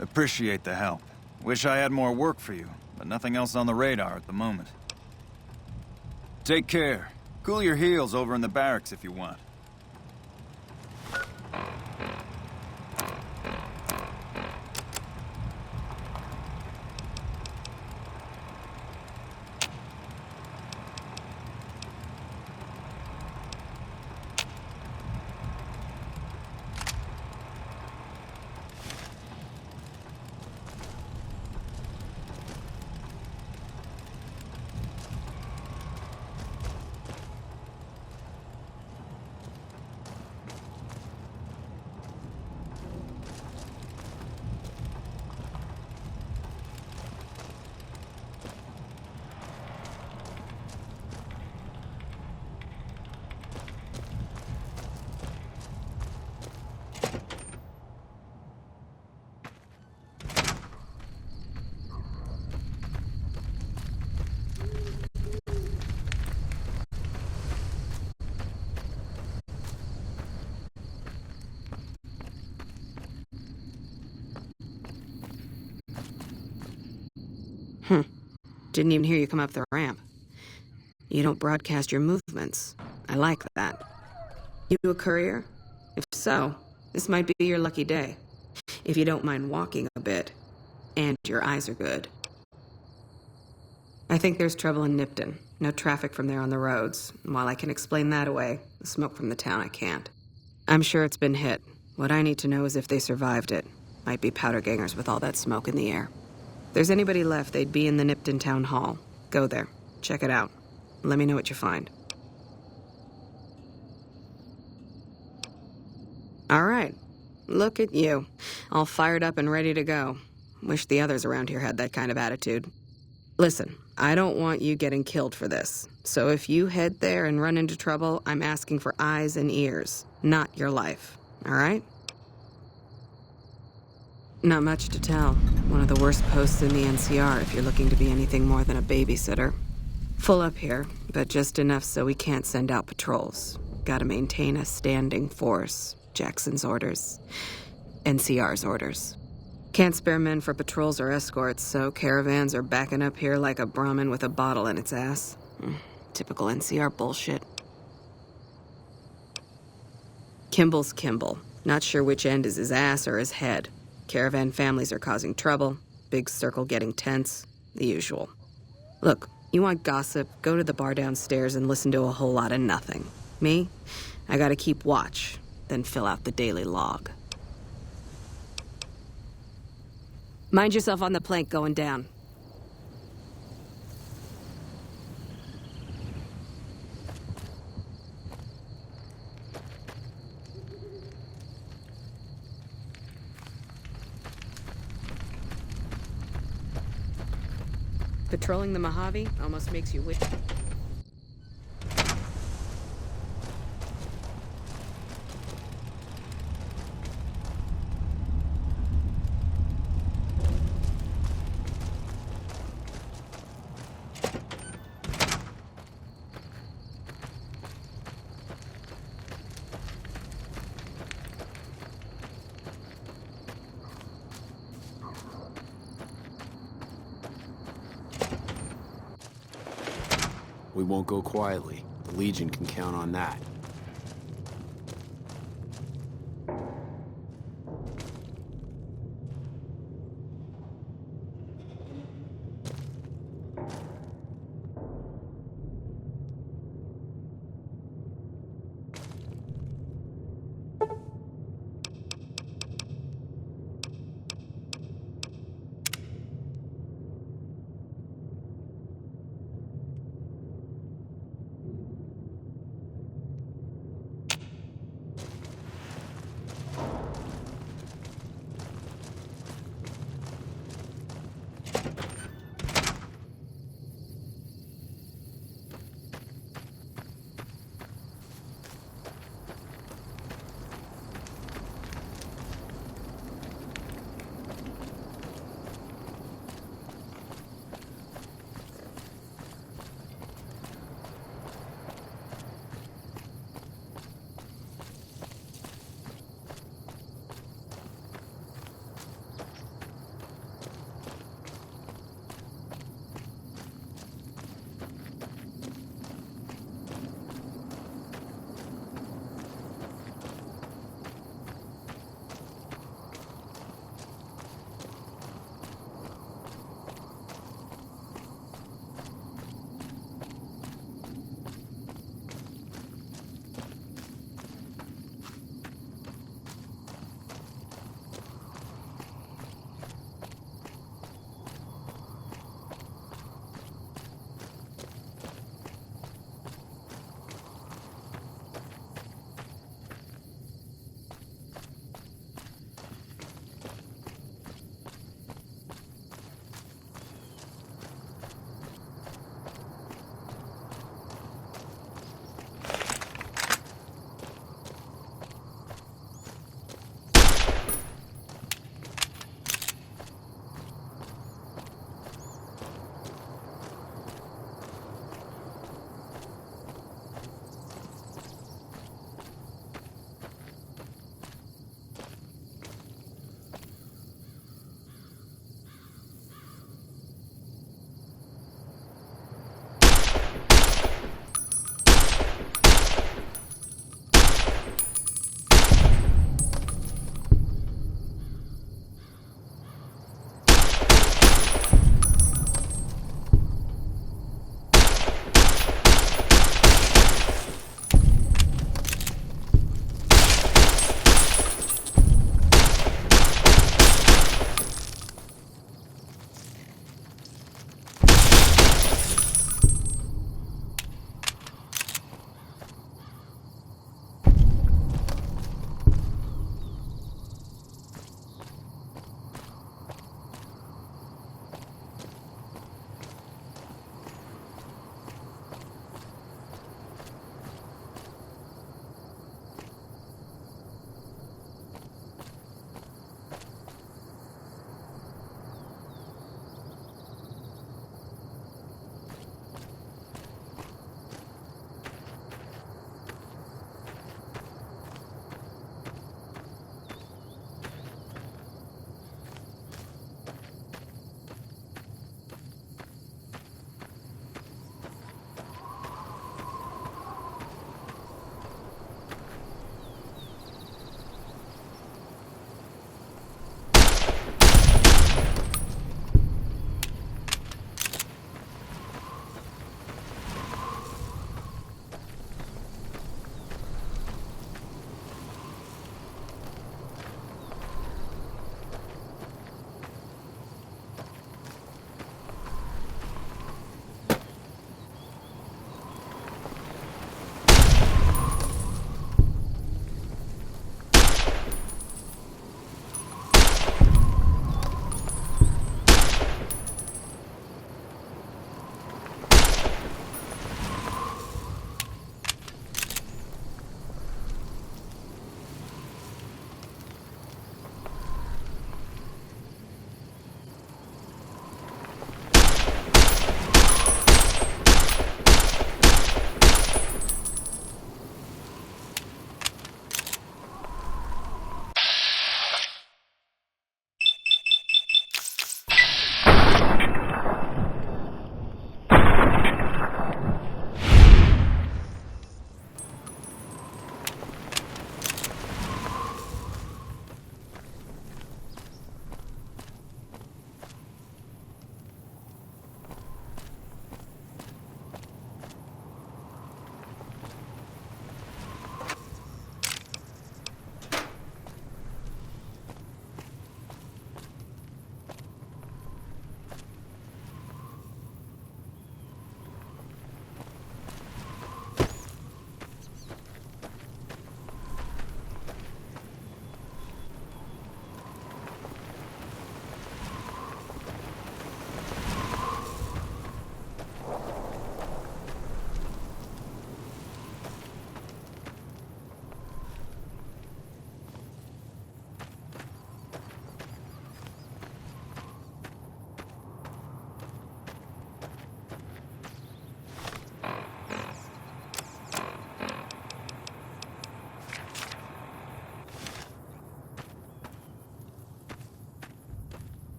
Appreciate the help. Wish I had more work for you, but nothing else on the radar at the moment. Take care. Cool your heels over in the barracks if you want. Didn't even hear you come up the ramp. You don't broadcast your movements. I like that. You a courier? If so, this might be your lucky day. If you don't mind walking a bit, and your eyes are good. I think there's trouble in Nipton. No traffic from there on the roads. And while I can explain that away, the smoke from the town I can't. I'm sure it's been hit. What I need to know is if they survived it. Might be powder gangers with all that smoke in the air. If there's anybody left, they'd be in the Nipton Town Hall. Go there. Check it out. Let me know what you find. All right. Look at you. All fired up and ready to go. Wish the others around here had that kind of attitude. Listen, I don't want you getting killed for this. So if you head there and run into trouble, I'm asking for eyes and ears, not your life. All right? Not much to tell. One of the worst posts in the NCR if you're looking to be anything more than a babysitter. Full up here, but just enough so we can't send out patrols. Gotta maintain a standing force. Jackson's orders. NCR's orders. Can't spare men for patrols or escorts, so caravans are backing up here like a Brahmin with a bottle in its ass. Typical NCR bullshit. Kimball's Kimball. Not sure which end is his ass or his head. Caravan families are causing trouble. Big circle getting tense. The usual. Look, you want gossip, go to the bar downstairs and listen to a whole lot of nothing. Me? I gotta keep watch, then fill out the daily log. Mind yourself on the plank going down. Patrolling the Mojave almost makes you wish... We won't go quietly. The Legion can count on that.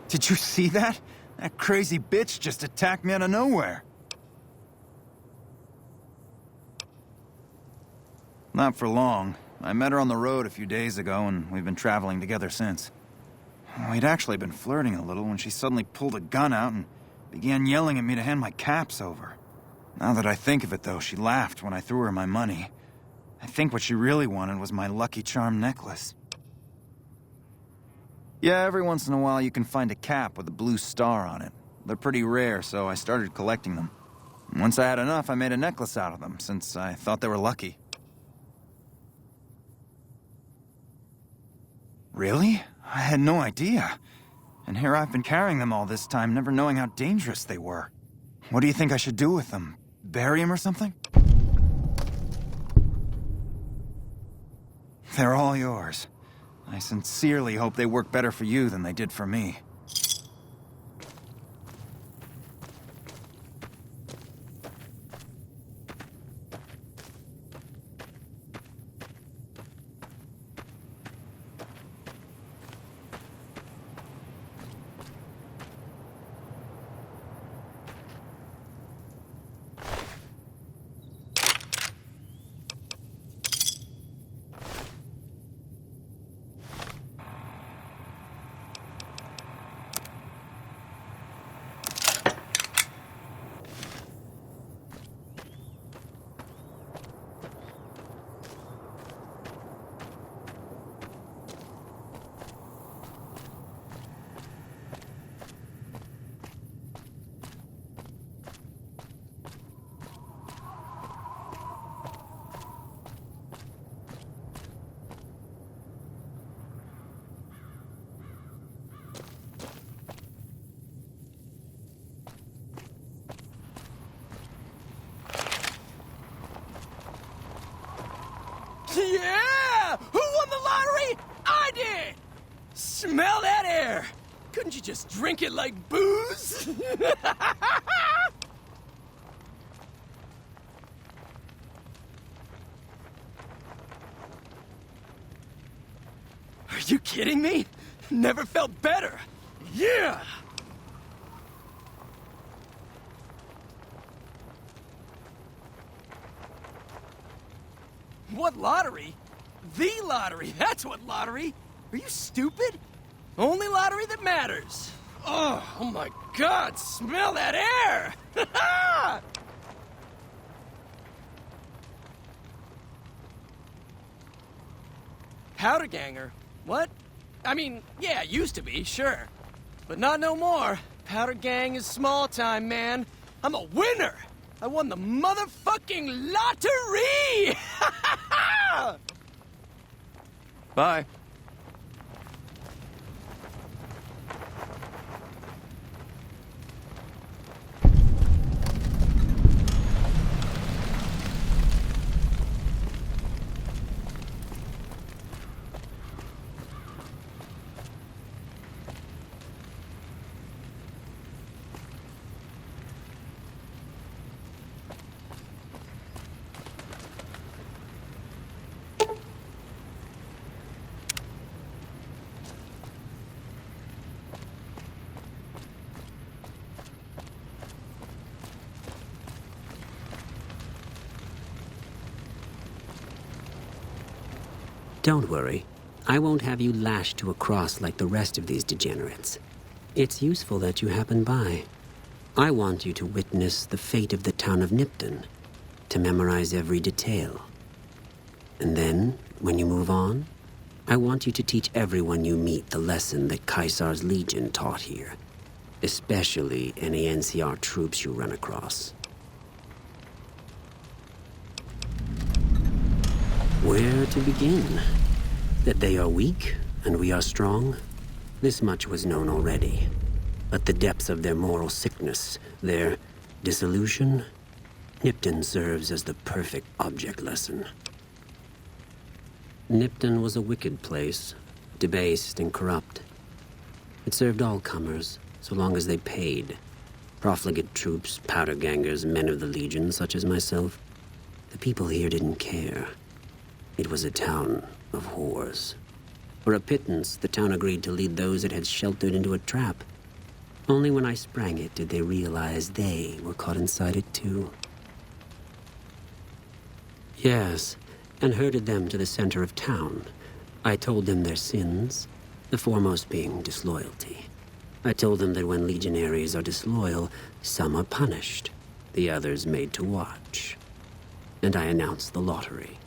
Did you see that? That crazy bitch just attacked me out of nowhere. Not for long. I met her on the road a few days ago, and we've been traveling together since. We'd actually been flirting a little when she suddenly pulled a gun out and began yelling at me to hand my caps over. Now that I think of it, though, she laughed when I threw her my money. I think what she really wanted was my Lucky Charm necklace. Yeah, every once in a while you can find a cap with a blue star on it. They're pretty rare, so I started collecting them. Once I had enough, I made a necklace out of them, since I thought they were lucky. Really? I had no idea. And here I've been carrying them all this time, never knowing how dangerous they were. What do you think I should do with them? Bury them or something? They're all yours. I sincerely hope they work better for you than they did for me. Yeah! Who won the lottery? I did! Smell that air! Couldn't you just drink it like booze? Are you kidding me? Never felt better. Yeah! What lottery? The lottery, that's what lottery! Are you stupid? Only lottery that matters. Oh my God, smell that air! Powder ganger? What? I mean, yeah, used to be, sure. But not no more. Powder gang is small time, man. I'm a winner! I won the motherfucking lottery! Bye. Don't worry. I won't have you lashed to a cross like the rest of these degenerates. It's useful that you happen by. I want you to witness the fate of the town of Nipton, to memorize every detail. And then, when you move on, I want you to teach everyone you meet the lesson that Caesar's Legion taught here, especially any NCR troops you run across. Where to begin? That they are weak and we are strong? This much was known already. But the depths of their moral sickness, their dissolution, Nipton serves as the perfect object lesson. Nipton was a wicked place, debased and corrupt. It served all comers, so long as they paid. Profligate troops, powder gangers, men of the Legion, such as myself. The people here didn't care. It was a town of whores. For a pittance, the town agreed to lead those it had sheltered into a trap, Only when I sprang it did they realize they were caught inside it too. Yes, and herded them to the center of town. I told them their sins, the foremost being disloyalty. I told them that when legionaries are disloyal, some are punished, the others made to watch. And I announced the lottery.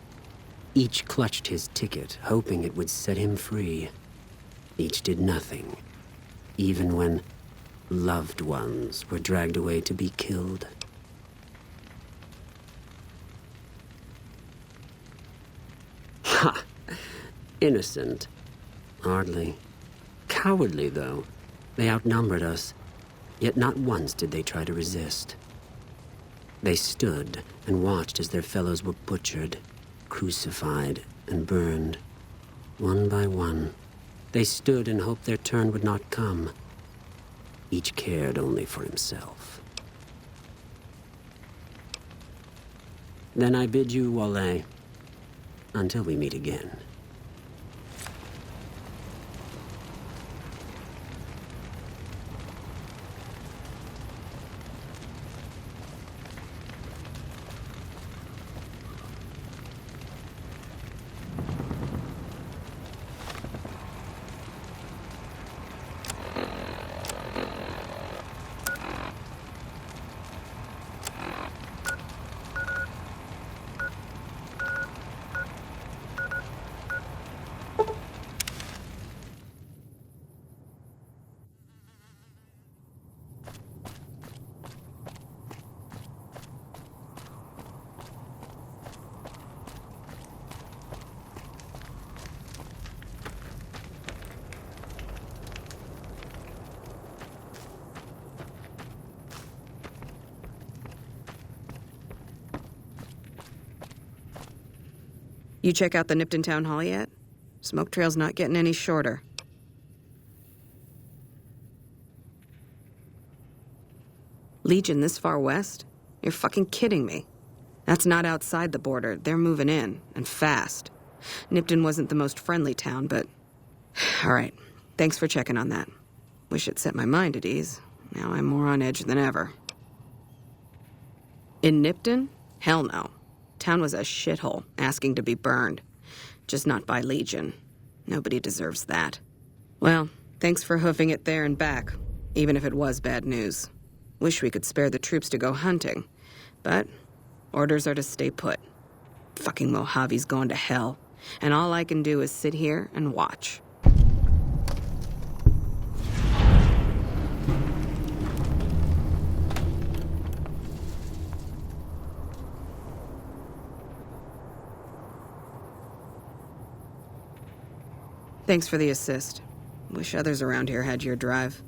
Each clutched his ticket, hoping it would set him free. Each did nothing, even when loved ones were dragged away to be killed. Ha! Innocent. Hardly. Cowardly, though. They outnumbered us, yet not once did they try to resist. They stood and watched as their fellows were butchered, crucified, and burned. One by one, they stood and hoped their turn would not come. Each cared only for himself. Then I bid you, Wale, until we meet again. You check out the Nipton Town Hall yet? Smoke trail's not getting any shorter. Legion this far west? You're fucking kidding me. That's not outside the border. They're moving in, and fast. Nipton wasn't the most friendly town, but... All right. Thanks for checking on that. Wish it set my mind at ease. Now I'm more on edge than ever. In Nipton? Hell no. Town was a shithole, asking to be burned. Just not by Legion. Nobody deserves that. Well, thanks for hoofing it there and back, even if it was bad news. Wish we could spare the troops to go hunting. But orders are to stay put. Fucking Mojave's going to hell, and all I can do is sit here and watch. Thanks for the assist. Wish others around here had your drive.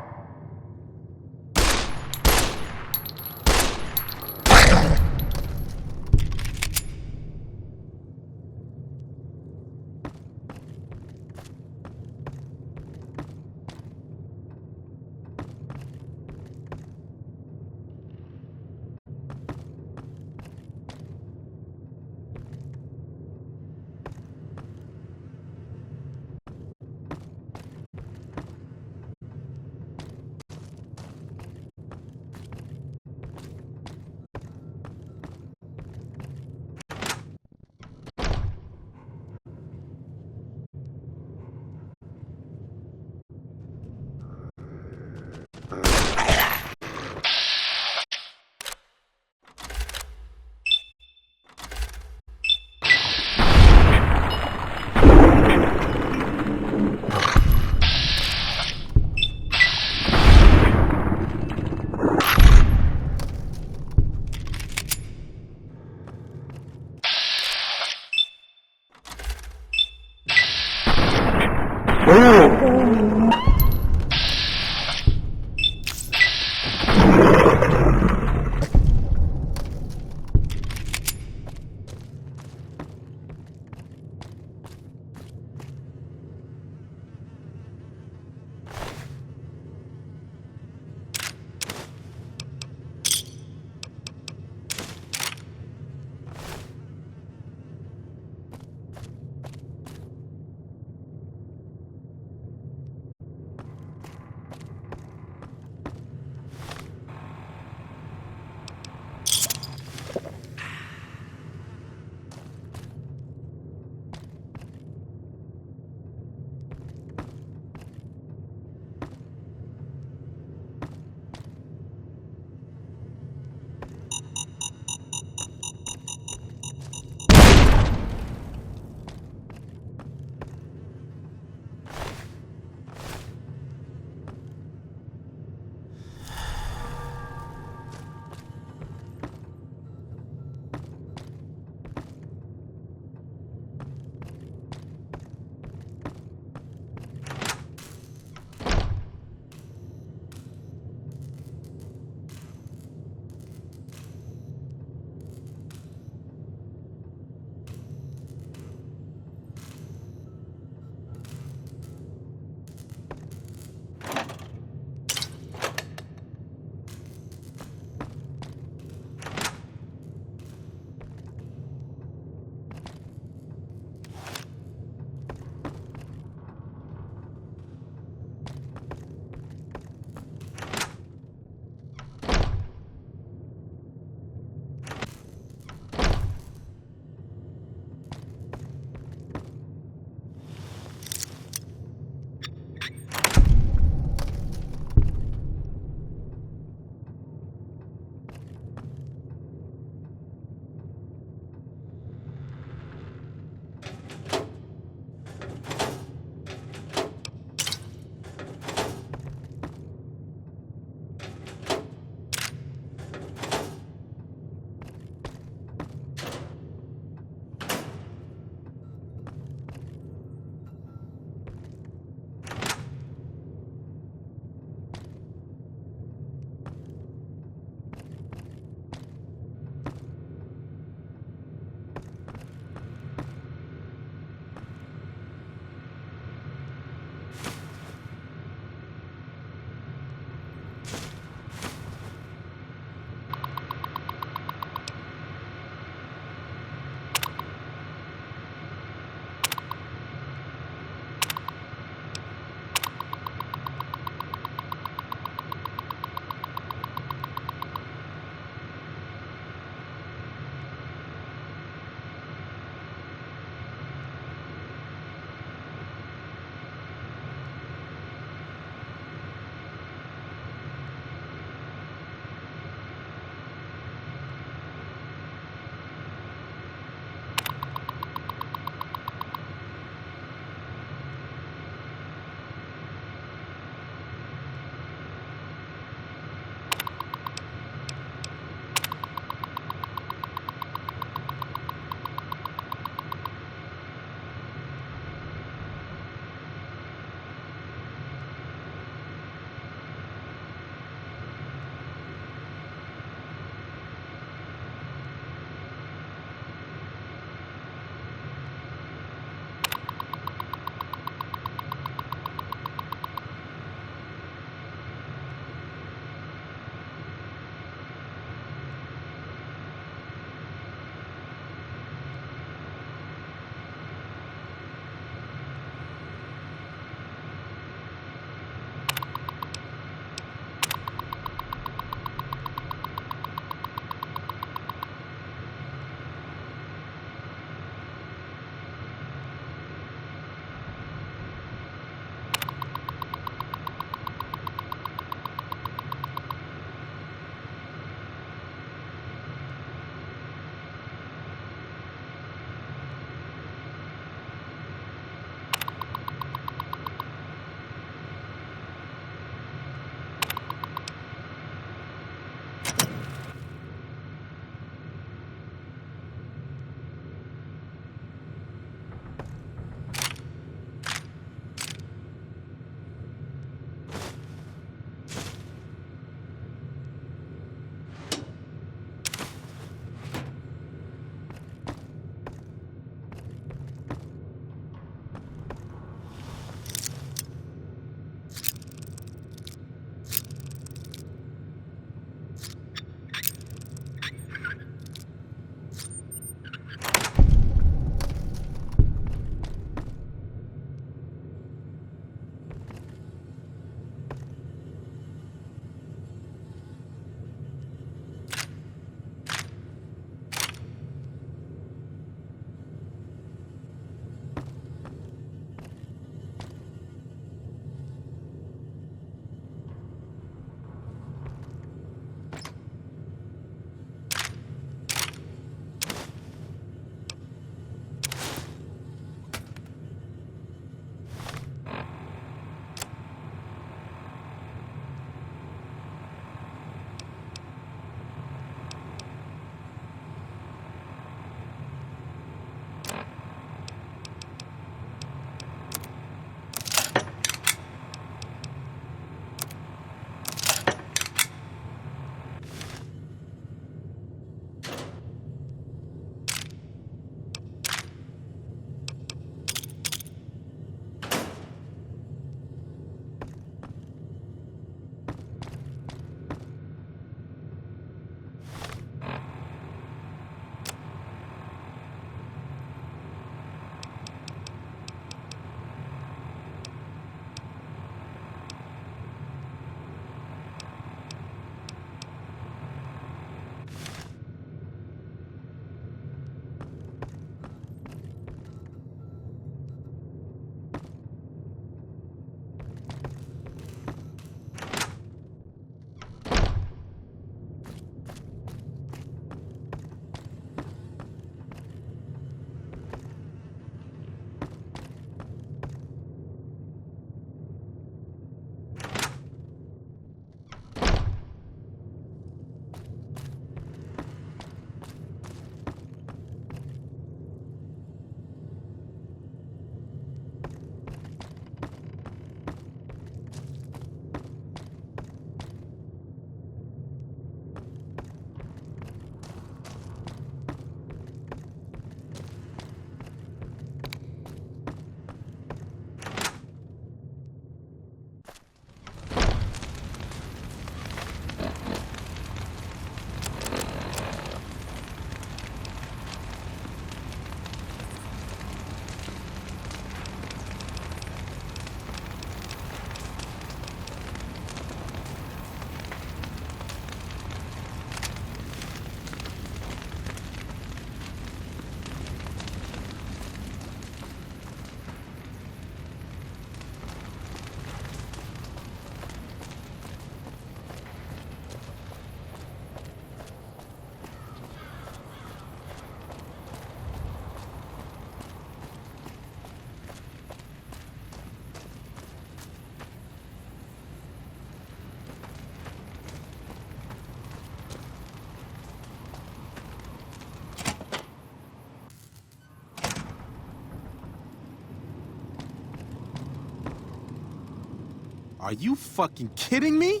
Are you fucking kidding me?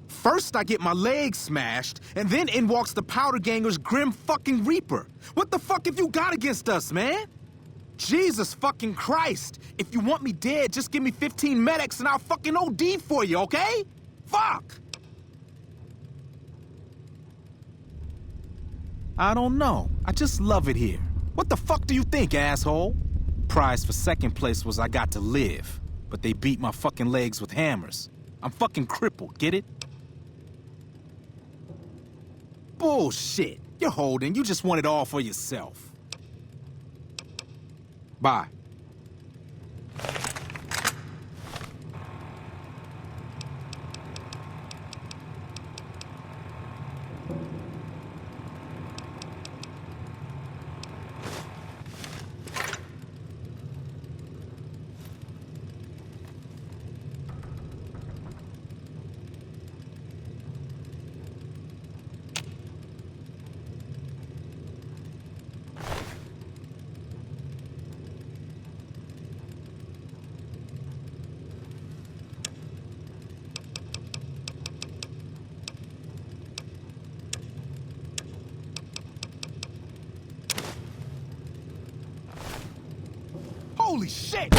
First I get my leg smashed, and then in walks the Powder Ganger's Grim fucking Reaper. What the fuck have you got against us, man? Jesus fucking Christ! If you want me dead, just give me 15 medics and I'll fucking OD for you, okay? Fuck! I don't know. I just love it here. What the fuck do you think, asshole? Prize for second place was I got to live, but they beat my fucking legs with hammers. I'm fucking crippled, get it? Bullshit. You're holding. You just want it all for yourself. Bye. Holy shit!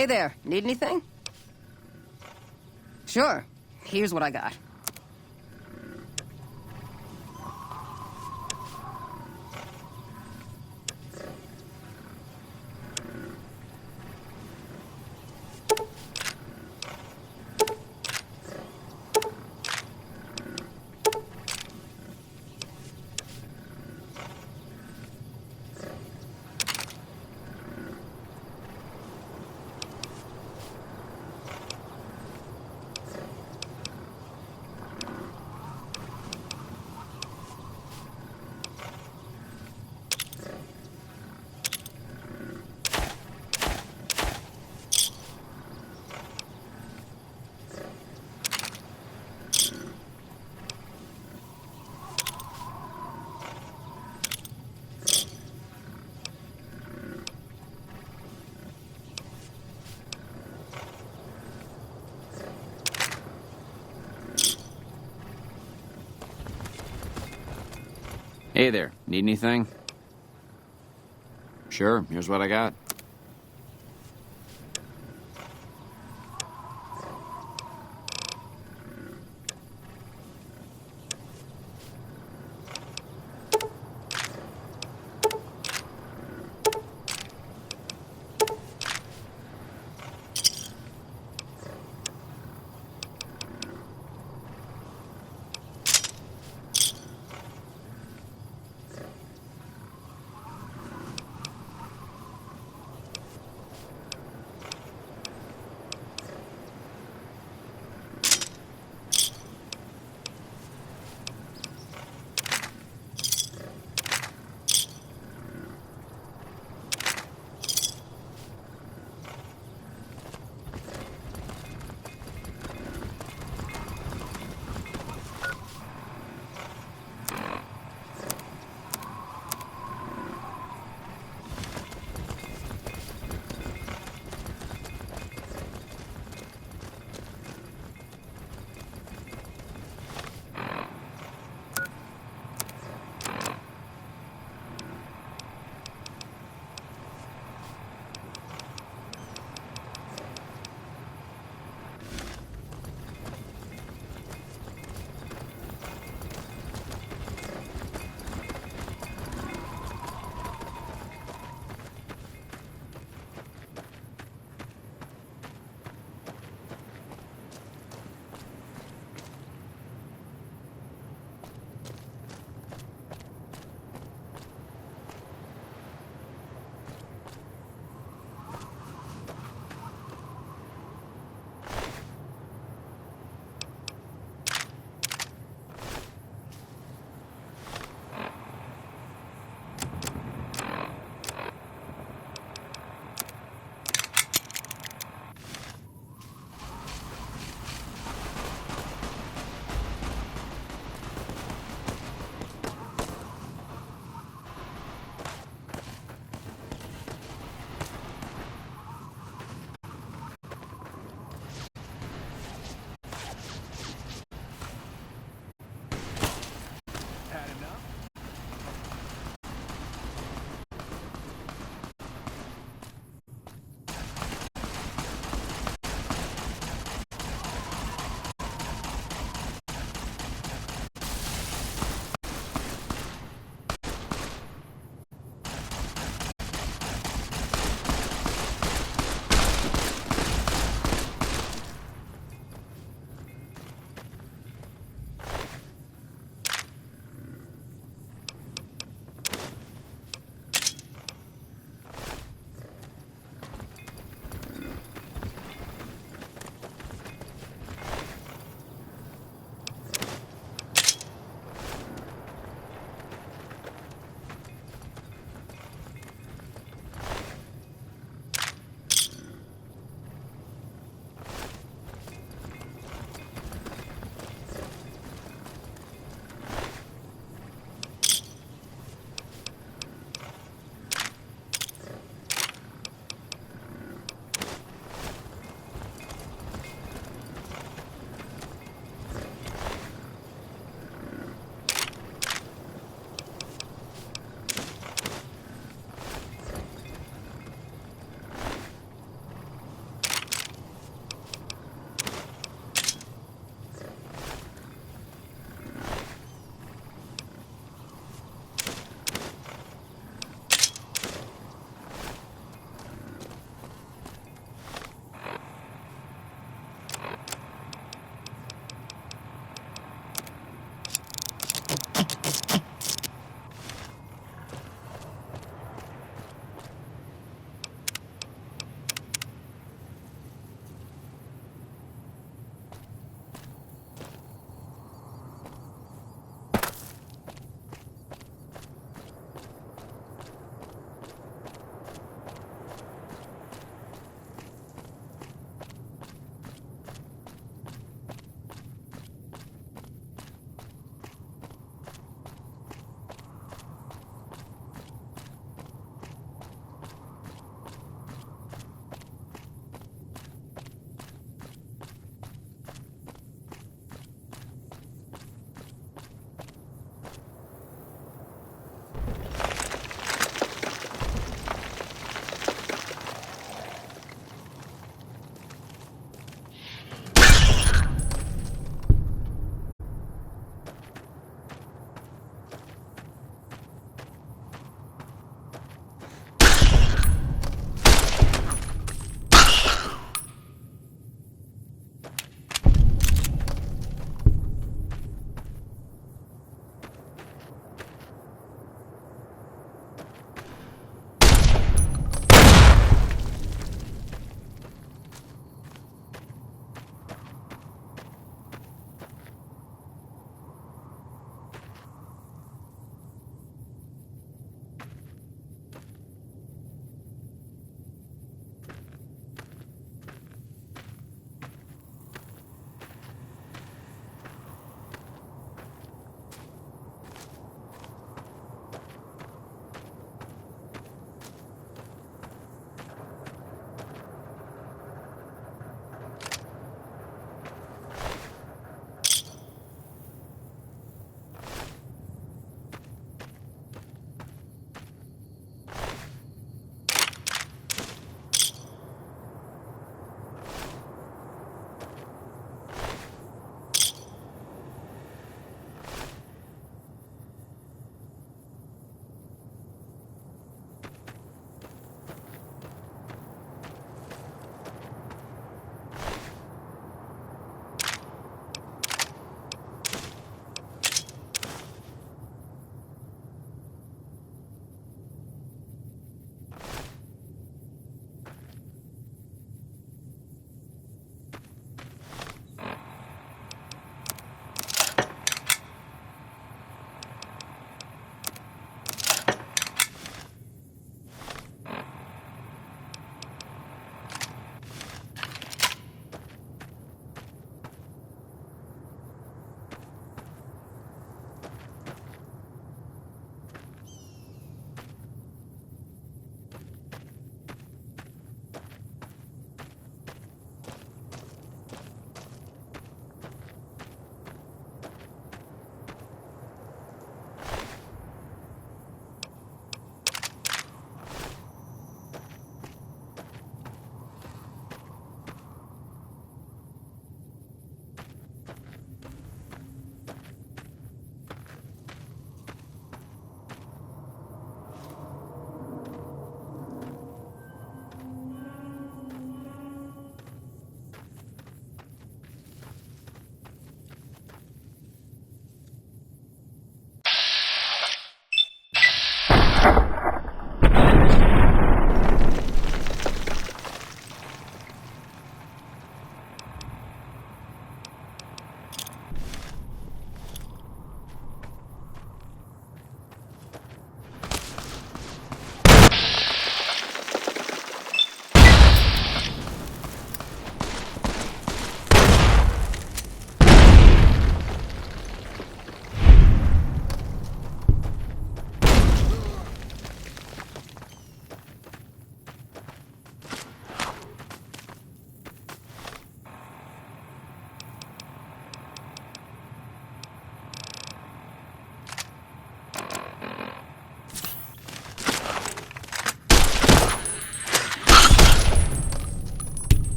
Hey there, need anything? Sure. Here's what I got. Hey there, need anything? Sure, here's what I got.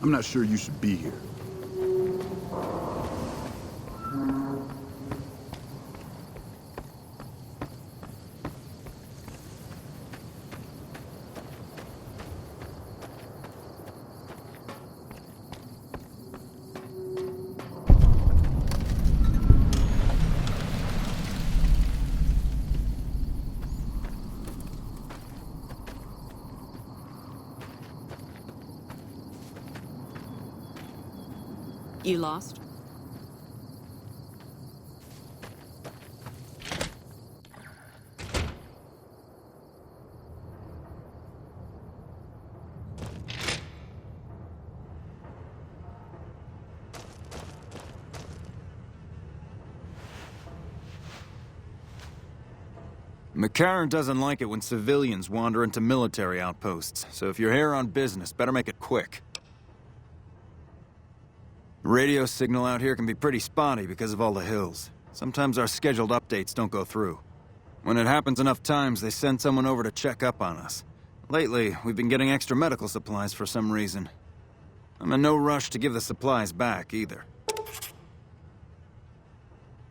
I'm not sure you should be here. You lost? McCarran doesn't like it when civilians wander into military outposts, so if you're here on business, better make it quick. The radio signal out here can be pretty spotty because of all the hills. Sometimes our scheduled updates don't go through. When it happens enough times, they send someone over to check up on us. Lately, we've been getting extra medical supplies for some reason. I'm in no rush to give the supplies back, either.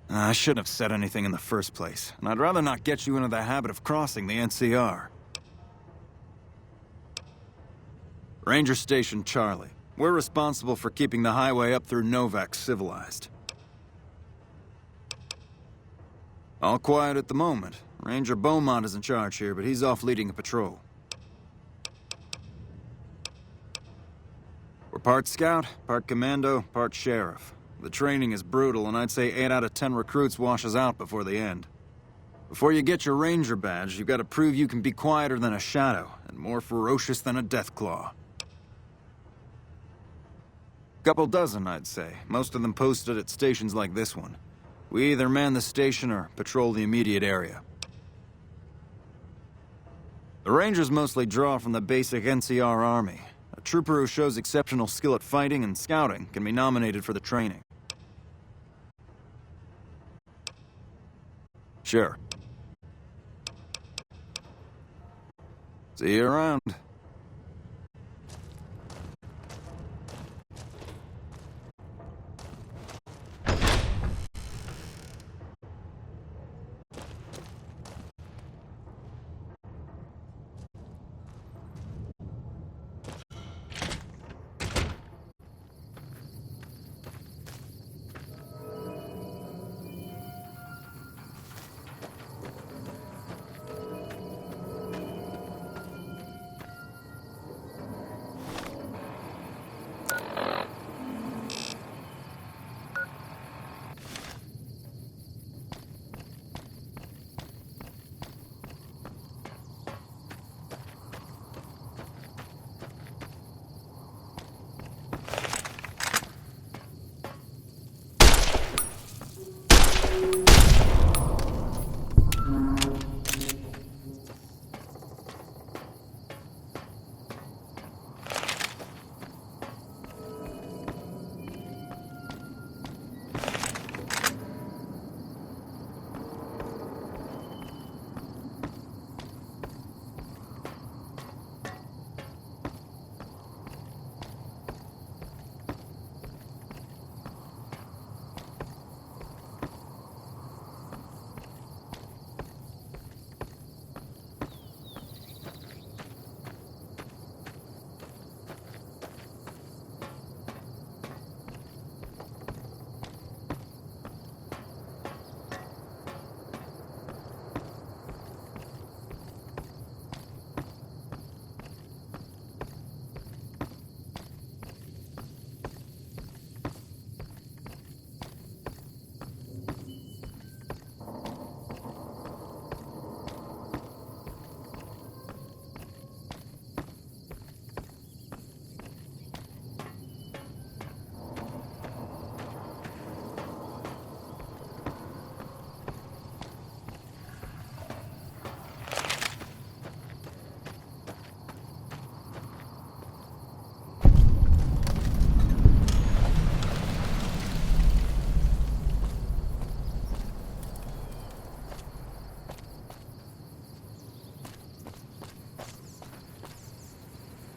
I shouldn't have said anything in the first place, and I'd rather not get you into the habit of crossing the NCR. Ranger Station Charlie. We're responsible for keeping the highway up through Novak civilized. All quiet at the moment. Ranger Beaumont is in charge here, but he's off leading a patrol. We're part scout, part commando, part sheriff. The training is brutal, and I'd say 8 out of 10 recruits washes out before the end. Before you get your ranger badge, you've got to prove you can be quieter than a shadow, and more ferocious than a deathclaw. Couple dozen, I'd say. Most of them posted at stations like this one. We either man the station or patrol the immediate area. The Rangers mostly draw from the basic NCR army. A trooper who shows exceptional skill at fighting and scouting can be nominated for the training. Sure. See you around.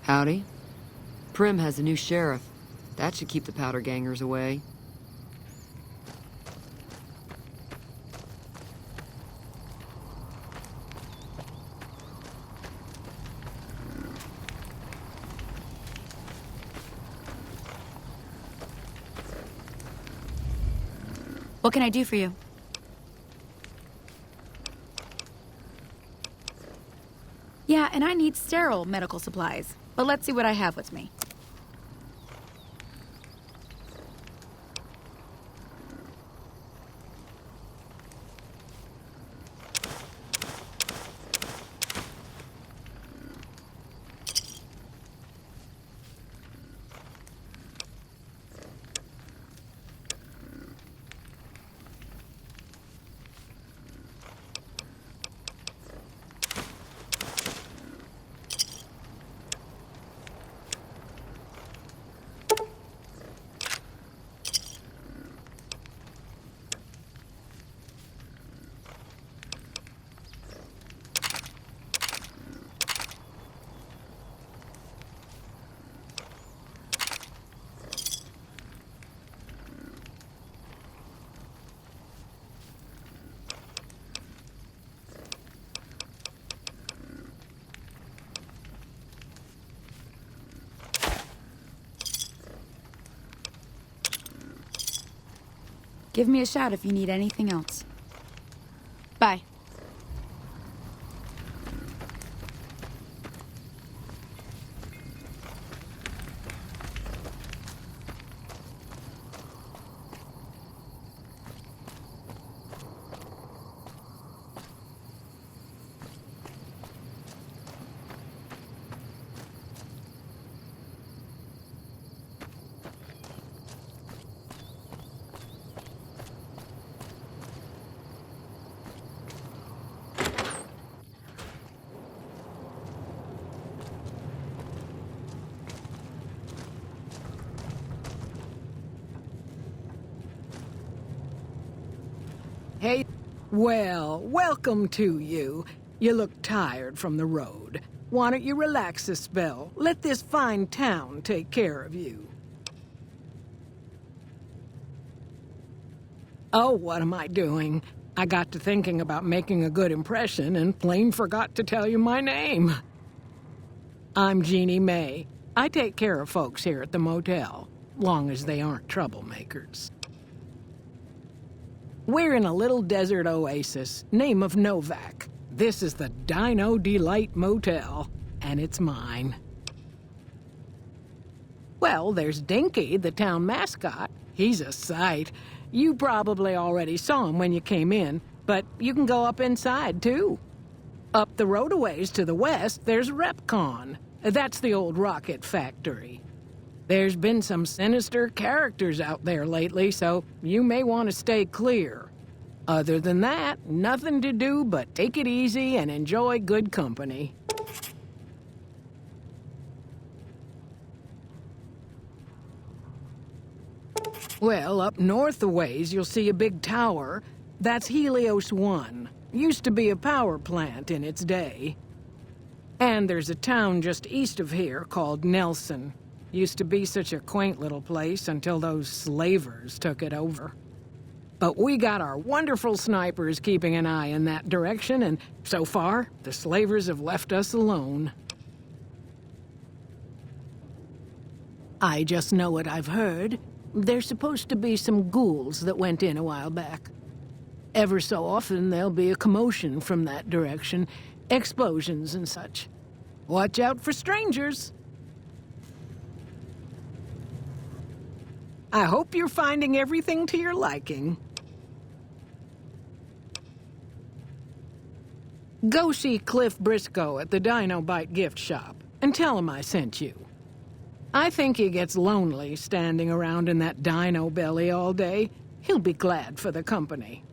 Howdy. Primm has a new sheriff. That should keep the powder gangers away. What can I do for you? Yeah, and I need sterile medical supplies. But let's see what I have with me. Give me a shout if you need anything else. Bye. Hey, well, welcome to you. You look tired from the road. Why don't you relax a spell? Let this fine town take care of you. Oh, what am I doing? I got to thinking about making a good impression and plain forgot to tell you my name. I'm Jeannie May. I take care of folks here at the motel, long as they aren't troublemakers. We're in a little desert oasis, name of Novak. This is the Dino Delight Motel, and it's mine. Well, there's Dinky, the town mascot. He's a sight. You probably already saw him when you came in, but you can go up inside, too. Up the road a ways to the west, there's Repcon. That's the old rocket factory. There's been some sinister characters out there lately, so you may want to stay clear. Other than that, nothing to do but take it easy and enjoy good company. Well, up north a ways, you'll see a big tower. That's Helios 1. Used to be a power plant in its day. And there's a town just east of here called Nelson. Used to be such a quaint little place until those slavers took it over. But we got our wonderful snipers keeping an eye in that direction, and so far, the slavers have left us alone. I just know what I've heard. There's supposed to be some ghouls that went in a while back. Ever so often, there'll be a commotion from that direction, explosions and such. Watch out for strangers. I hope you're finding everything to your liking. Go see Cliff Briscoe at the Dino Bite gift shop and tell him I sent you. I think he gets lonely standing around in that dino belly all day. He'll be glad for the company.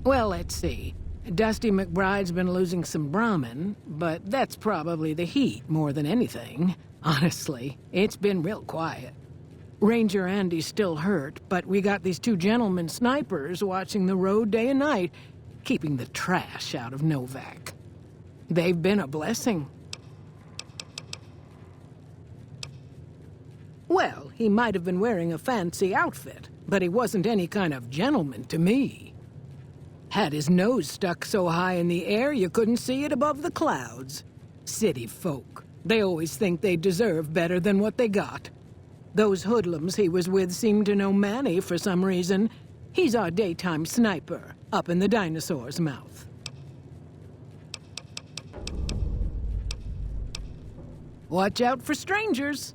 Well, let's see. Dusty McBride's been losing some Brahmin, but that's probably the heat more than anything. Honestly, it's been real quiet. Ranger Andy's still hurt, but we got these two gentlemen snipers watching the road day and night, keeping the trash out of Novak. They've been a blessing. Well, he might have been wearing a fancy outfit, but he wasn't any kind of gentleman to me. Had his nose stuck so high in the air you couldn't see it above the clouds. City folk. They always think they deserve better than what they got. Those hoodlums he was with seem to know Manny for some reason. He's our daytime sniper, up in the dinosaur's mouth. Watch out for strangers.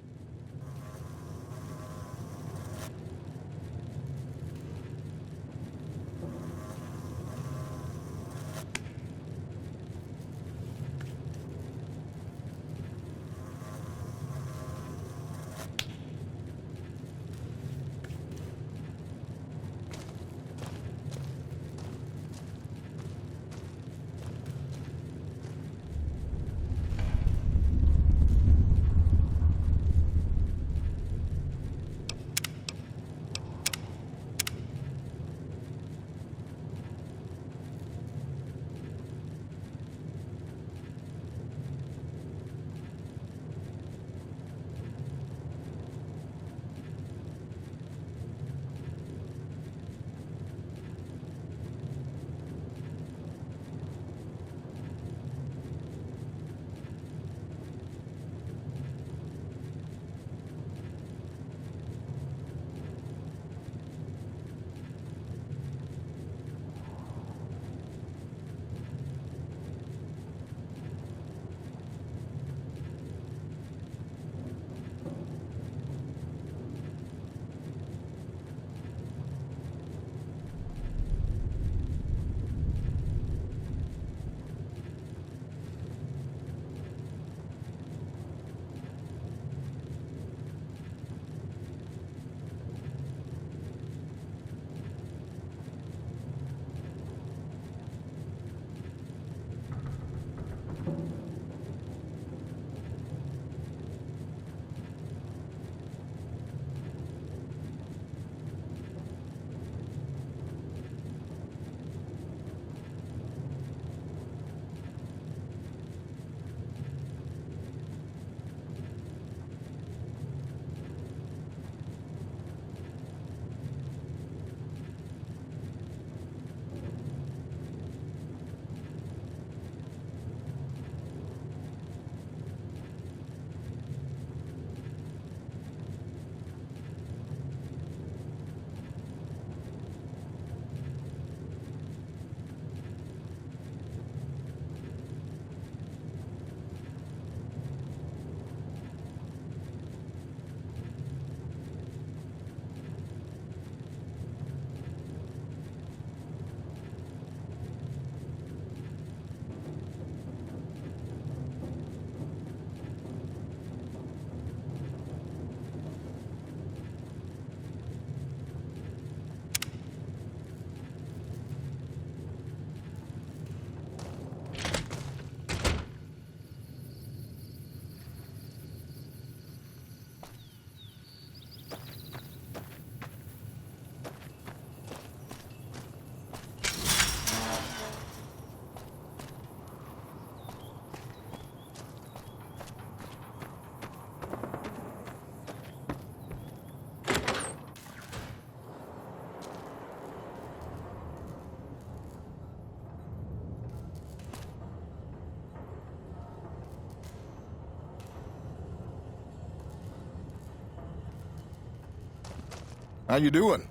How you doing?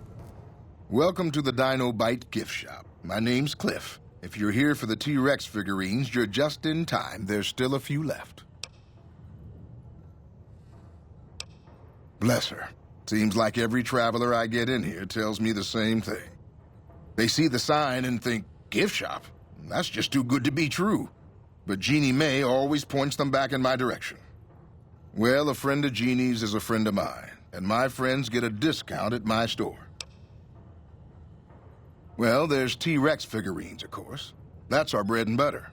Welcome to the Dino Bite gift shop. My name's Cliff. If you're here for the T-Rex figurines, you're just in time. There's still a few left. Bless her. Seems like every traveler I get in here tells me the same thing. They see the sign and think, gift shop? That's just too good to be true. But Jeannie May always points them back in my direction. Well, a friend of Jeannie's is a friend of mine, and my friends get a discount at my store. Well, there's T-Rex figurines, of course. That's our bread and butter.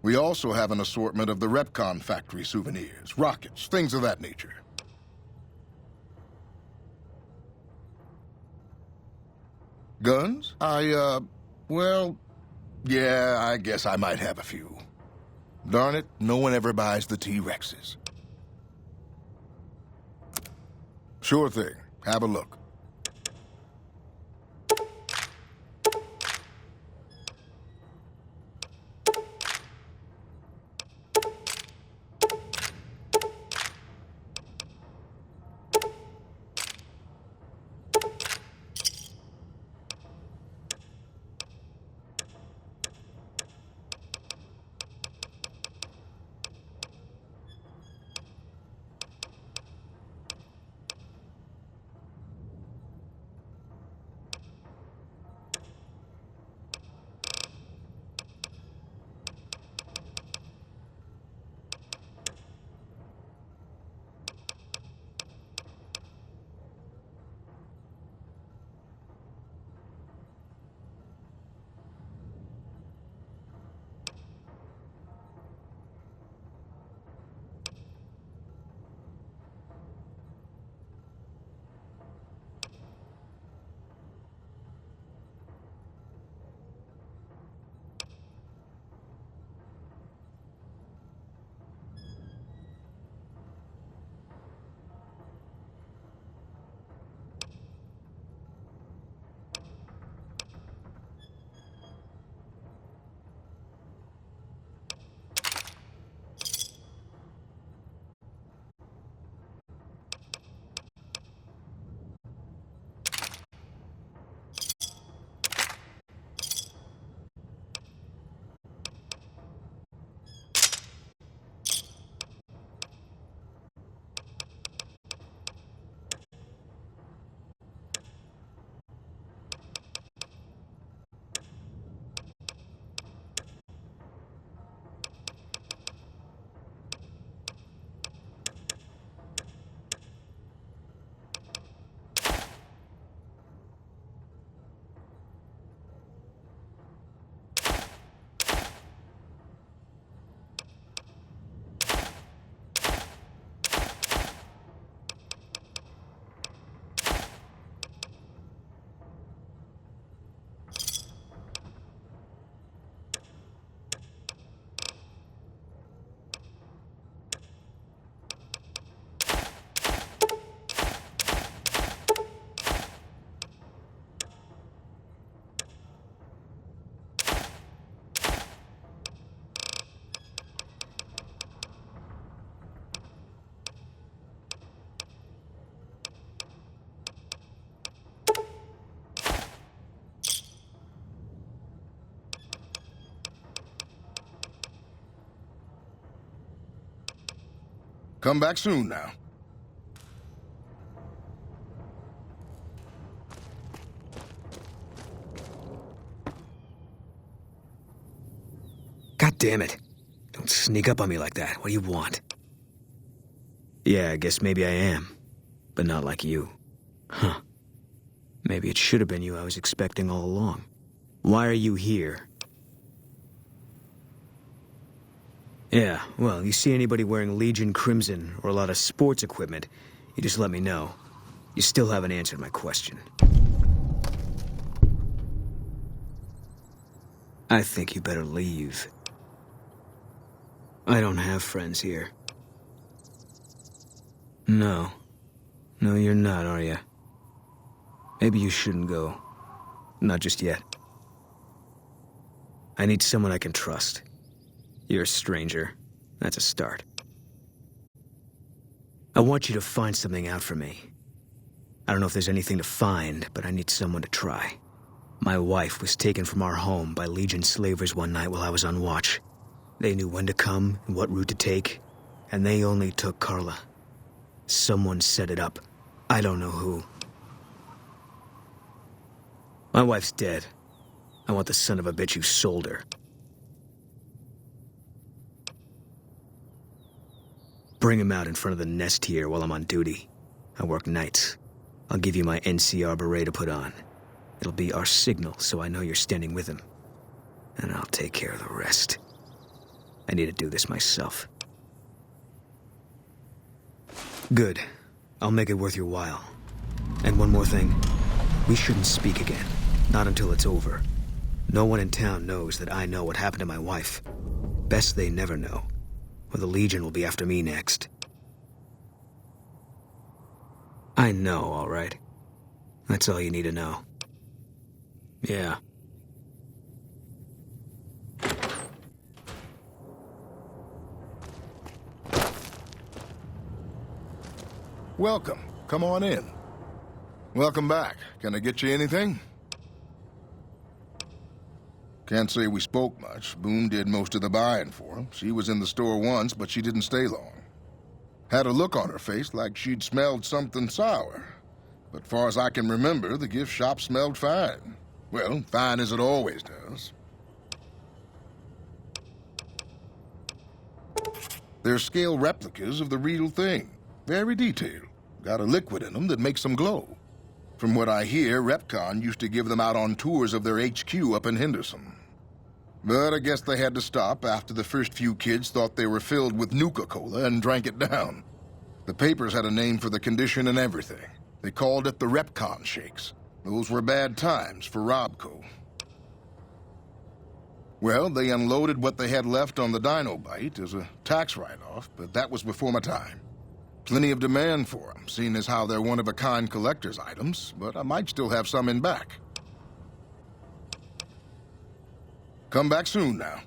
We also have an assortment of the Repcon factory souvenirs, rockets, things of that nature. Guns? Well, yeah, I guess I might have a few. Darn it, no one ever buys the T-Rexes. Sure thing. Have a look. Come back soon now. God damn it. Don't sneak up on me like that. What do you want? Yeah, I guess maybe I am. But not like you. Huh. Maybe it should have been you I was expecting all along. Why are you here? Yeah, well, you see anybody wearing Legion Crimson or a lot of sports equipment, you just let me know. You still haven't answered my question. I think you better leave. I don't have friends here. No. No, you're not, are you? Maybe you shouldn't go. Not just yet. I need someone I can trust. You're a stranger. That's a start. I want you to find something out for me. I don't know if there's anything to find, but I need someone to try. My wife was taken from our home by Legion slavers one night while I was on watch. They knew when to come and what route to take, and they only took Carla. Someone set it up. I don't know who. My wife's dead. I want the son of a bitch who sold her. Bring him out in front of the nest here while I'm on duty. I work nights. I'll give you my NCR beret to put on. It'll be our signal so I know you're standing with him. And I'll take care of the rest. I need to do this myself. Good. I'll make it worth your while. And one more thing. We shouldn't speak again. Not until it's over. No one in town knows that I know what happened to my wife. Best they never know, or the Legion will be after me next. I know, all right. That's all you need to know. Yeah. Welcome. Come on in. Welcome back. Can I get you anything? Can't say we spoke much. Boone did most of the buying for him. She was in the store once, but she didn't stay long. Had a look on her face like she'd smelled something sour. But far as I can remember, the gift shop smelled fine. Well, fine as it always does. They're scale replicas of the real thing. Very detailed. Got a liquid in them that makes them glow. From what I hear, Repcon used to give them out on tours of their HQ up in Henderson. But I guess they had to stop after the first few kids thought they were filled with Nuka-Cola and drank it down. The papers had a name for the condition and everything. They called it the Repcon Shakes. Those were bad times for Robco. Well, they unloaded what they had left on the Dinobite as a tax write-off, but that was before my time. Plenty of demand for them, seeing as how they're one-of-a-kind collector's items, but I might still have some in back. Come back soon now.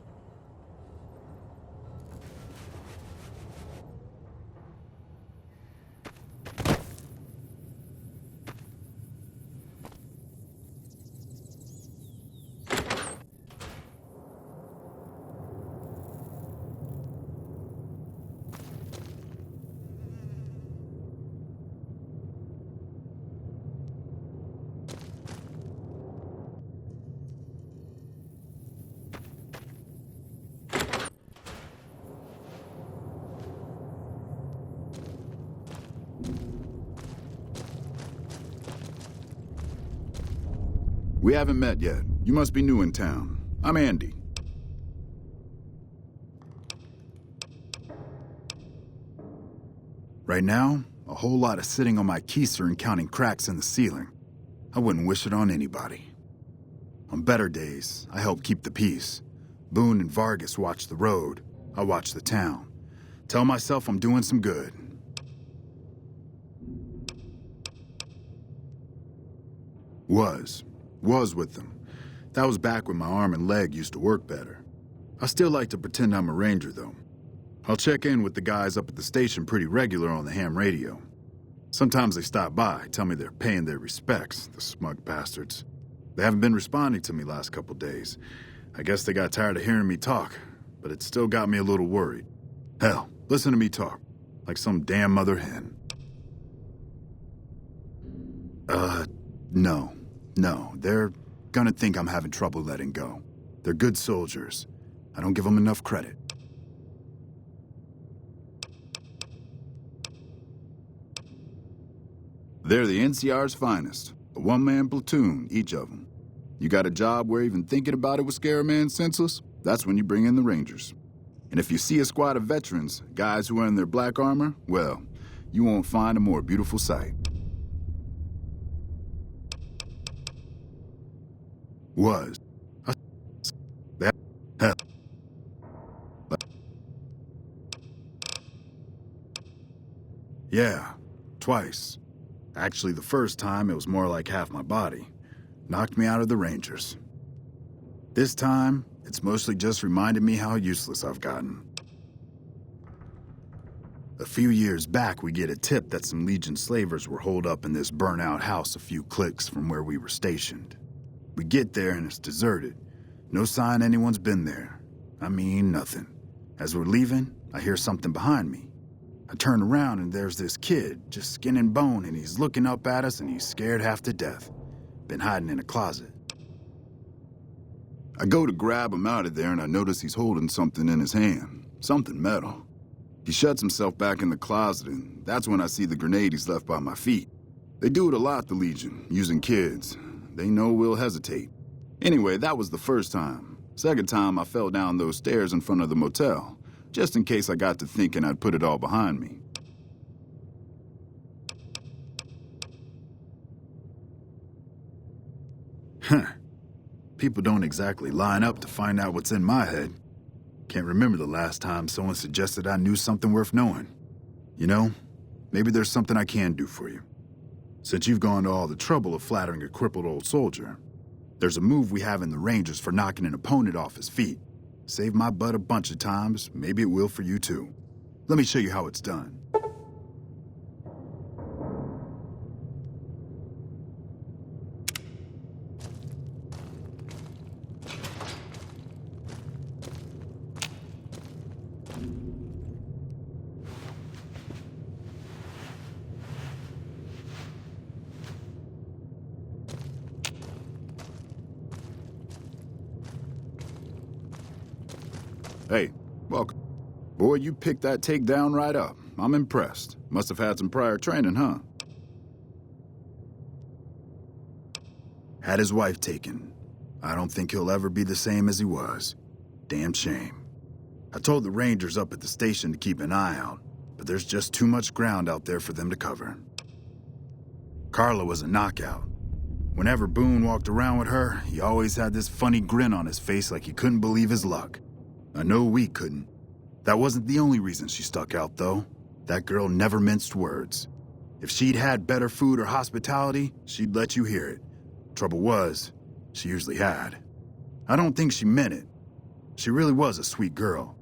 We haven't met yet. You must be new in town. I'm Andy. Right now, a whole lot of sitting on my keister and counting cracks in the ceiling. I wouldn't wish it on anybody. On better days, I help keep the peace. Boone and Vargas watch the road. I watch the town. Tell myself I'm doing some good. Was with them. That was back when my arm and leg used to work better. I still like to pretend I'm a ranger, though. I'll check in with the guys up at the station pretty regular on the ham radio. Sometimes they stop by, tell me they're paying their respects, the smug bastards. They haven't been responding to me last couple days. I guess they got tired of hearing me talk, but it still got me a little worried. Hell, listen to me talk, like some damn mother hen. No, they're gonna think I'm having trouble letting go. They're good soldiers. I don't give them enough credit. They're the NCR's finest. A one-man platoon, each of them. You got a job where even thinking about it would scare a man senseless? That's when you bring in the Rangers. And if you see a squad of veterans, guys who are in their black armor, well, you won't find a more beautiful sight. Yeah, twice. Actually, the first time, it was more like half my body. Knocked me out of the Rangers. This time, it's mostly just reminded me how useless I've gotten. A few years back, we get a tip that some Legion slavers were holed up in this burnt-out house a few clicks from where we were stationed. We get there and it's deserted. No sign anyone's been there. I mean, nothing. As we're leaving, I hear something behind me. I turn around and there's this kid, just skin and bone, and he's looking up at us and he's scared half to death. Been hiding in a closet. I go to grab him out of there and I notice he's holding something in his hand. Something metal. He shuts himself back in the closet and that's when I see the grenade he's left by my feet. They do it a lot, the Legion, using kids. They know we'll hesitate. Anyway, that was the first time. Second time, I fell down those stairs in front of the motel, just in case I got to thinking I'd put it all behind me. People don't exactly line up to find out what's in my head. Can't remember the last time someone suggested I knew something worth knowing. You know, maybe there's something I can do for you. Since you've gone to all the trouble of flattering a crippled old soldier, there's a move we have in the Rangers for knocking an opponent off his feet. Saved my butt a bunch of times, maybe it will for you too. Let me show you how it's done. Hey, welcome. Boy, you picked that takedown right up. I'm impressed. Must have had some prior training, huh? Had his wife taken. I don't think he'll ever be the same as he was. Damn shame. I told the Rangers up at the station to keep an eye out, but there's just too much ground out there for them to cover. Carla was a knockout. Whenever Boone walked around with her, he always had this funny grin on his face like he couldn't believe his luck. I know we couldn't. That wasn't the only reason she stuck out, though. That girl never minced words. If she'd had better food or hospitality, she'd let you hear it. Trouble was, she usually had. I don't think she meant it. She really was a sweet girl.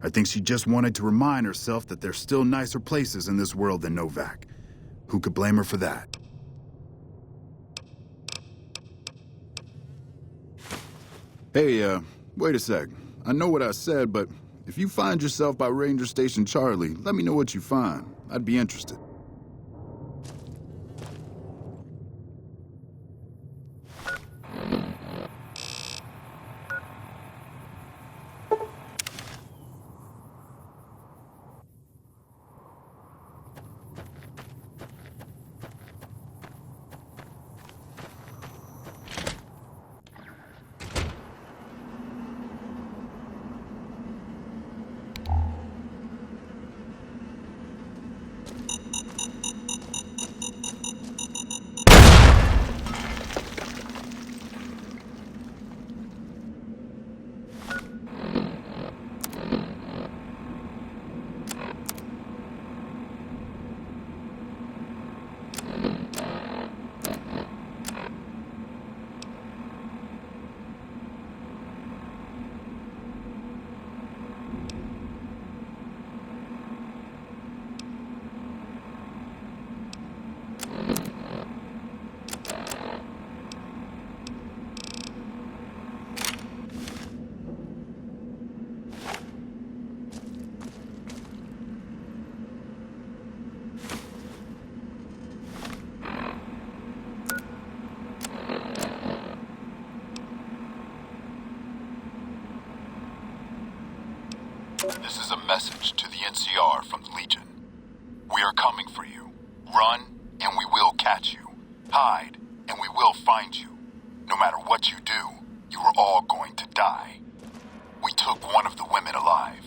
I think she just wanted to remind herself that there's still nicer places in this world than Novak. Who could blame her for that? Hey, wait a sec. I know what I said, but if you find yourself by Ranger Station Charlie, let me know what you find. I'd be interested. This is a message to the NCR from the Legion. We are coming for you. Run, and we will catch you. Hide, and we will find you. No matter what you do, you are all going to die. We took one of the women alive.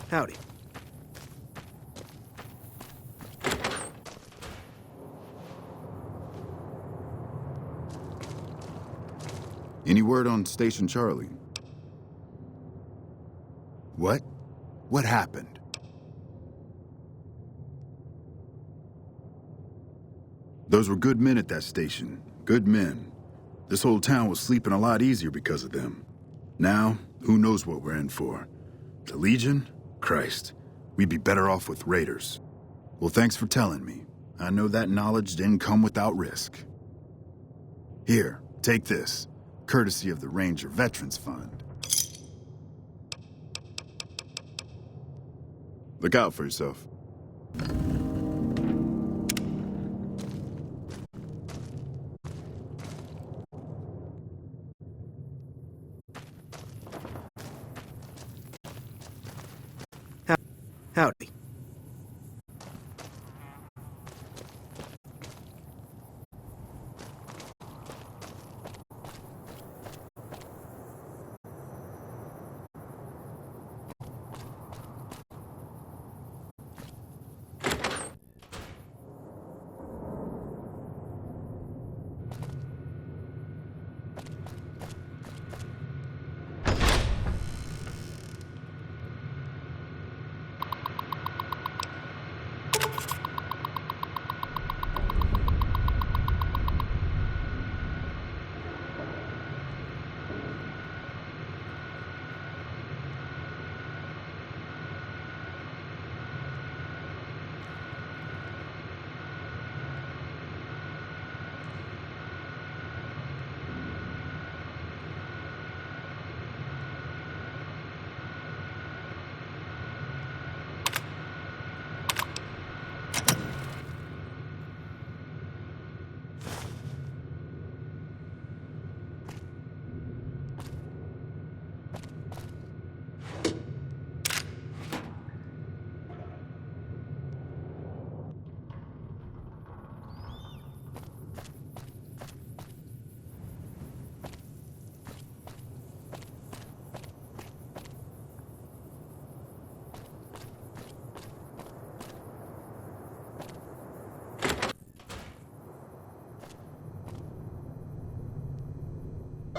Howdy. Any word on Station Charlie? What? What happened? Those were good men at that station. Good men. This whole town was sleeping a lot easier because of them. Now, who knows what we're in for? The Legion? Christ. We'd be better off with raiders. Well, thanks for telling me. I know that knowledge didn't come without risk. Here, take this. Courtesy of the Ranger Veterans Fund. Look out for yourself. Howdy.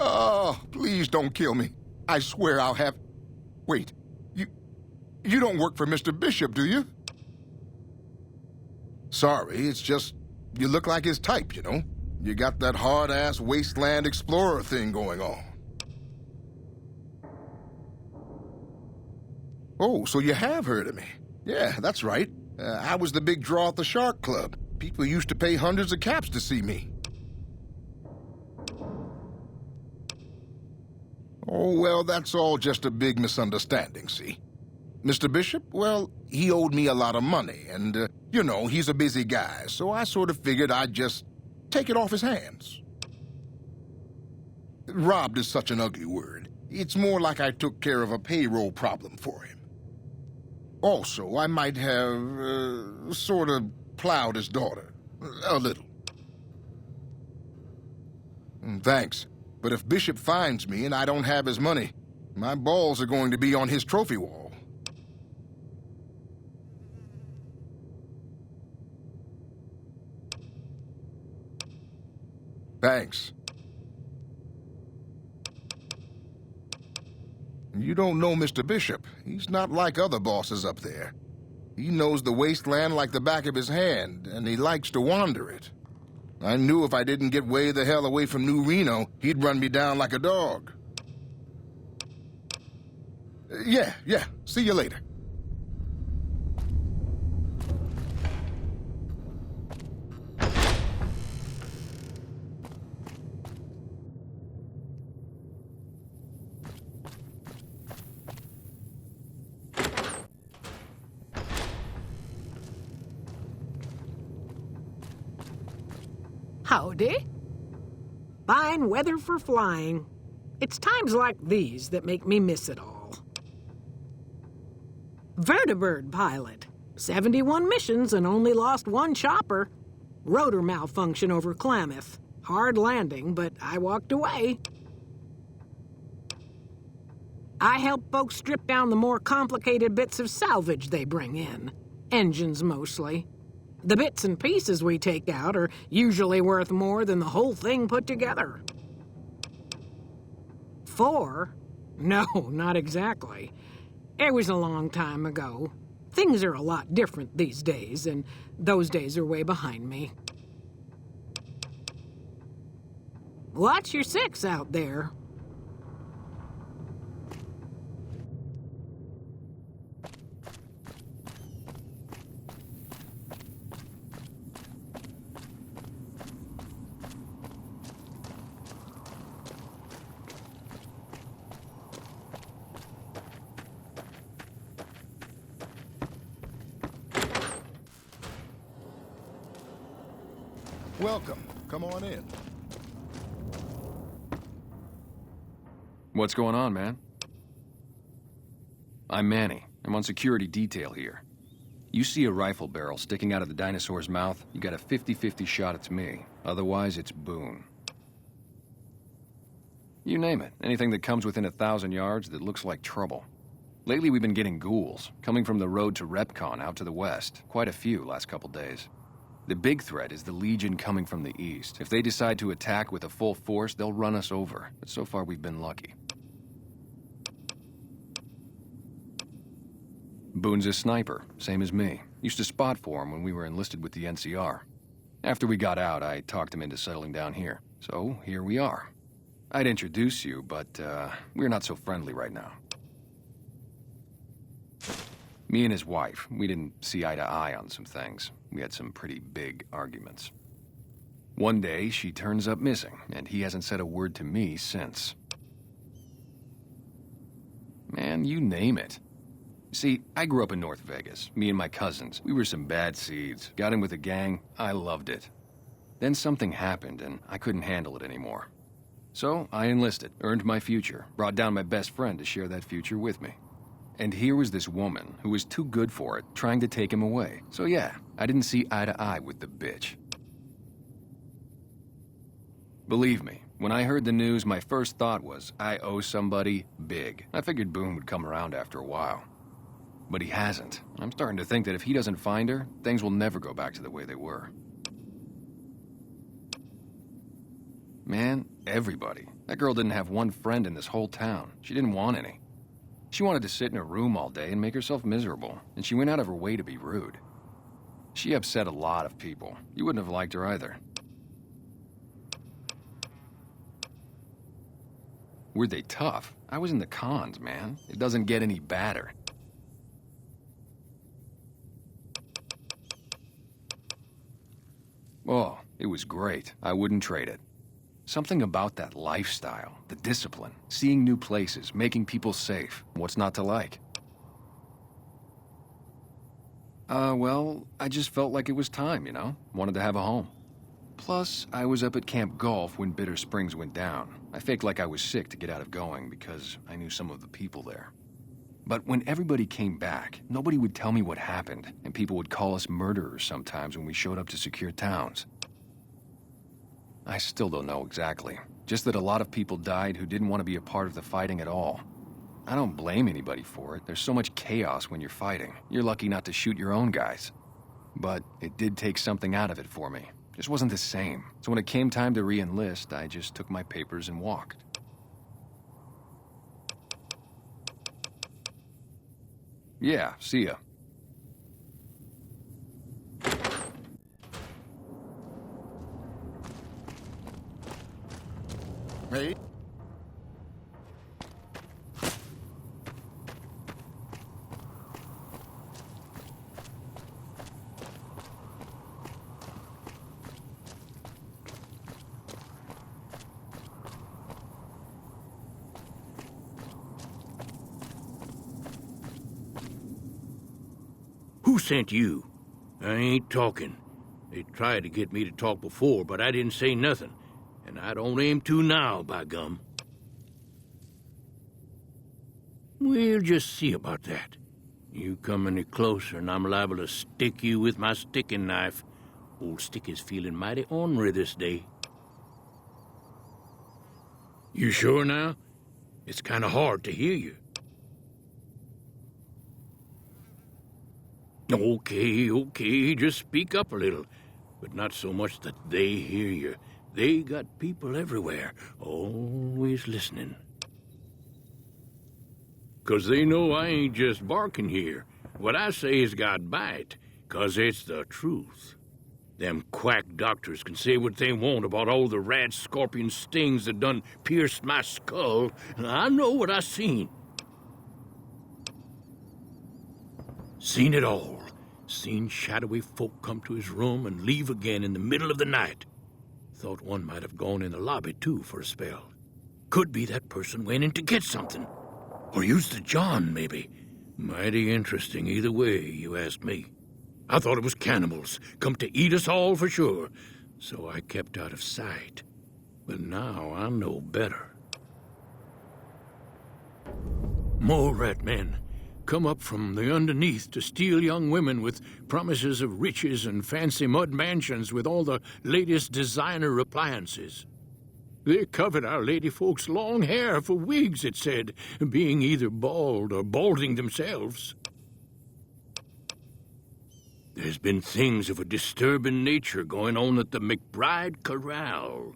Oh, please don't kill me. I swear I'll have... Wait, you don't work for Mr. Bishop, do you? Sorry, it's just you look like his type, you know? You got that hard-ass wasteland explorer thing going on. Oh, so you have heard of me. Yeah, that's right. I was the big draw at the Shark Club. People used to pay hundreds of caps to see me. Oh, well, that's all just a big misunderstanding, see? Mr. Bishop, well, he owed me a lot of money, and, you know, he's a busy guy, so I sort of figured I'd just take it off his hands. Robbed is such an ugly word. It's more like I took care of a payroll problem for him. Also, I might have, sort of plowed his daughter. A little. Thanks. But if Bishop finds me and I don't have his money, my balls are going to be on his trophy wall. Thanks. You don't know Mr. Bishop. He's not like other bosses up there. He knows the wasteland like the back of his hand, and he likes to wander it. I knew if I didn't get way the hell away from New Reno, he'd run me down like a dog. Yeah. See you later. Howdy. Fine weather for flying. It's times like these that make me miss it all. Vertibird pilot. 71 missions and only lost one chopper. Rotor malfunction over Klamath. Hard landing, but I walked away. I help folks strip down the more complicated bits of salvage they bring in. Engines mostly. The bits and pieces we take out are usually worth more than the whole thing put together. Before? No, not exactly. It was a long time ago. Things are a lot different these days, and those days are way behind me. Watch your six out there. Welcome. Come on in. What's going on, man? I'm Manny. I'm on security detail here. You see a rifle barrel sticking out of the dinosaur's mouth, you got a 50-50 shot it's me. Otherwise, it's Boone. You name it. Anything that comes within 1,000 yards that looks like trouble. Lately, we've been getting ghouls, coming from the road to Repcon out to the west. Quite a few last couple days. The big threat is the Legion coming from the east. If they decide to attack with a full force, they'll run us over. But so far, we've been lucky. Boone's a sniper, same as me. Used to spot for him when we were enlisted with the NCR. After we got out, I talked him into settling down here. So, here we are. I'd introduce you, but, we're not so friendly right now. Me and his wife, we didn't see eye to eye on some things. We had some pretty big arguments. One day, she turns up missing, and he hasn't said a word to me since. Man, you name it. See, I grew up in North Vegas, me and my cousins. We were some bad seeds. Got in with a gang, I loved it. Then something happened, and I couldn't handle it anymore. So, I enlisted, earned my future, brought down my best friend to share that future with me. And here was this woman who was too good for it, trying to take him away. So yeah, I didn't see eye to eye with the bitch. Believe me, when I heard the news, my first thought was, I owe somebody big. I figured Boone would come around after a while. But he hasn't. I'm starting to think that if he doesn't find her, things will never go back to the way they were. Man, everybody. That girl didn't have one friend in this whole town. She didn't want any. She wanted to sit in her room all day and make herself miserable, and she went out of her way to be rude. She upset a lot of people. You wouldn't have liked her either. Were they tough? I was in the cons, man. It doesn't get any badder. Oh, it was great. I wouldn't trade it. Something about that lifestyle, the discipline, seeing new places, making people safe. What's not to like? Well, I just felt like it was time, you know? Wanted to have a home. Plus, I was up at Camp Golf when Bitter Springs went down. I faked like I was sick to get out of going because I knew some of the people there. But when everybody came back, nobody would tell me what happened, and people would call us murderers sometimes when we showed up to secure towns. I still don't know exactly. Just that a lot of people died who didn't want to be a part of the fighting at all. I don't blame anybody for it. There's so much chaos when you're fighting. You're lucky not to shoot your own guys. But it did take something out of it for me. Just wasn't the same. So when it came time to re-enlist, I just took my papers and walked. Yeah, see ya. Hey. Who sent you? I ain't talking. They tried to get me to talk before, but I didn't say nothing. And I don't aim to now, by gum. We'll just see about that. You come any closer and I'm liable to stick you with my sticking knife. Old Sticky's feeling mighty ornery this day. You sure now? It's kind of hard to hear you. Okay, just speak up a little. But not so much that they hear you. They got people everywhere, always listening. 'cause they know I ain't just barking here. What I say has got bite, 'cause it's the truth. Them quack doctors can say what they want about all the rat scorpion stings that done pierced my skull, and I know what I seen. Seen it all. Seen shadowy folk come to his room and leave again in the middle of the night. Thought one might have gone in the lobby, too, for a spell. Could be that person went in to get something. Or used the John, maybe. Mighty interesting either way, you ask me. I thought it was cannibals, come to eat us all for sure, so I kept out of sight. But now I know better. More rat men come up from the underneath to steal young women with promises of riches and fancy mud mansions with all the latest designer appliances. They covered our lady folks' long hair for wigs, it said, being either bald or balding themselves. There's been things of a disturbing nature going on at the McBride Corral.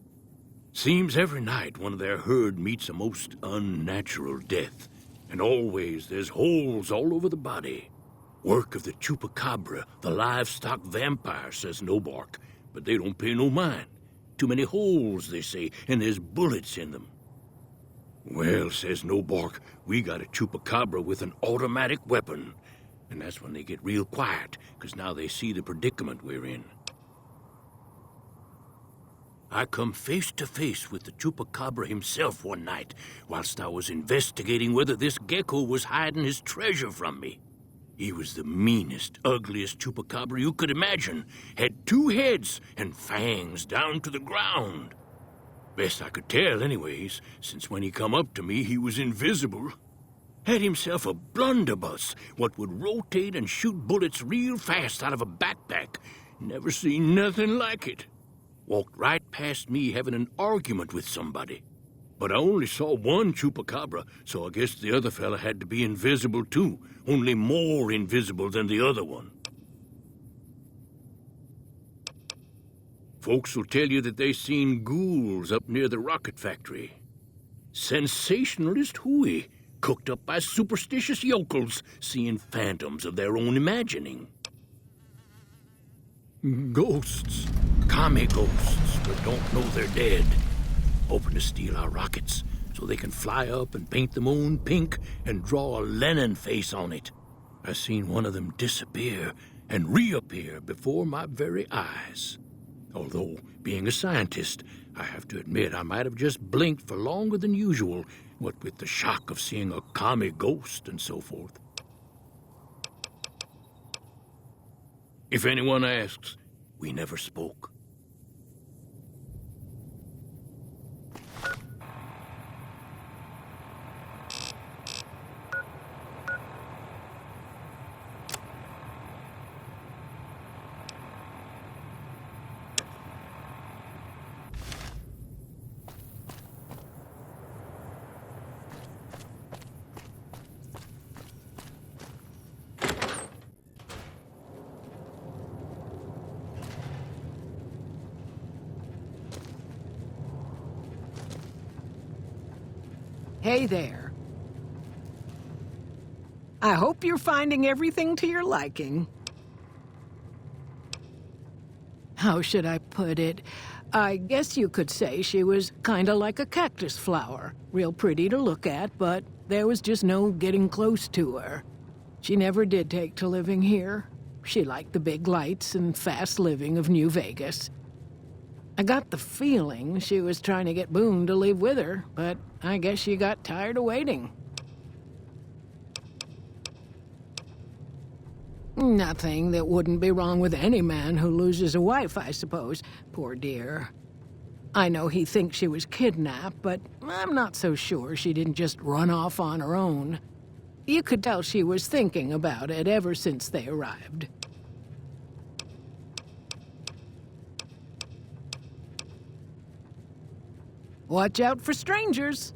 Seems every night one of their herd meets a most unnatural death, and always there's holes all over the body. Work of the chupacabra, the livestock vampire, says Nobark, but they don't pay no mind. Too many holes, they say, and there's bullets in them. Well, says Nobark, we got a chupacabra with an automatic weapon. And that's when they get real quiet, 'cause now they see the predicament we're in. I come face to face with the chupacabra himself one night, whilst I was investigating whether this gecko was hiding his treasure from me. He was the meanest, ugliest chupacabra you could imagine. Had 2 heads and fangs down to the ground. Best I could tell, anyways, since when he come up to me, he was invisible. Had himself a blunderbuss, what would rotate and shoot bullets real fast out of a backpack. Never seen nothing like it. Walked right past me having an argument with somebody. But I only saw one chupacabra, so I guess the other fella had to be invisible too, only more invisible than the other one. Folks will tell you that they seen ghouls up near the rocket factory. Sensationalist hooey. Cooked up by superstitious yokels, seeing phantoms of their own imagining. Ghosts. Commie ghosts, but don't know they're dead. Hoping to steal our rockets, so they can fly up and paint the moon pink and draw a Lenin face on it. I seen one of them disappear and reappear before my very eyes. Although, being a scientist, I have to admit I might have just blinked for longer than usual, what with the shock of seeing a commie ghost and so forth. If anyone asks, we never spoke. Hey there. I hope you're finding everything to your liking. How should I put it? I guess you could say she was kinda like a cactus flower. Real pretty to look at, but there was just no getting close to her. She never did take to living here. She liked the big lights and fast living of New Vegas. I got the feeling she was trying to get Boone to leave with her, but I guess she got tired of waiting. Nothing that wouldn't be wrong with any man who loses a wife, I suppose. Poor dear. I know he thinks she was kidnapped, but I'm not so sure she didn't just run off on her own. You could tell she was thinking about it ever since they arrived. Watch out for strangers.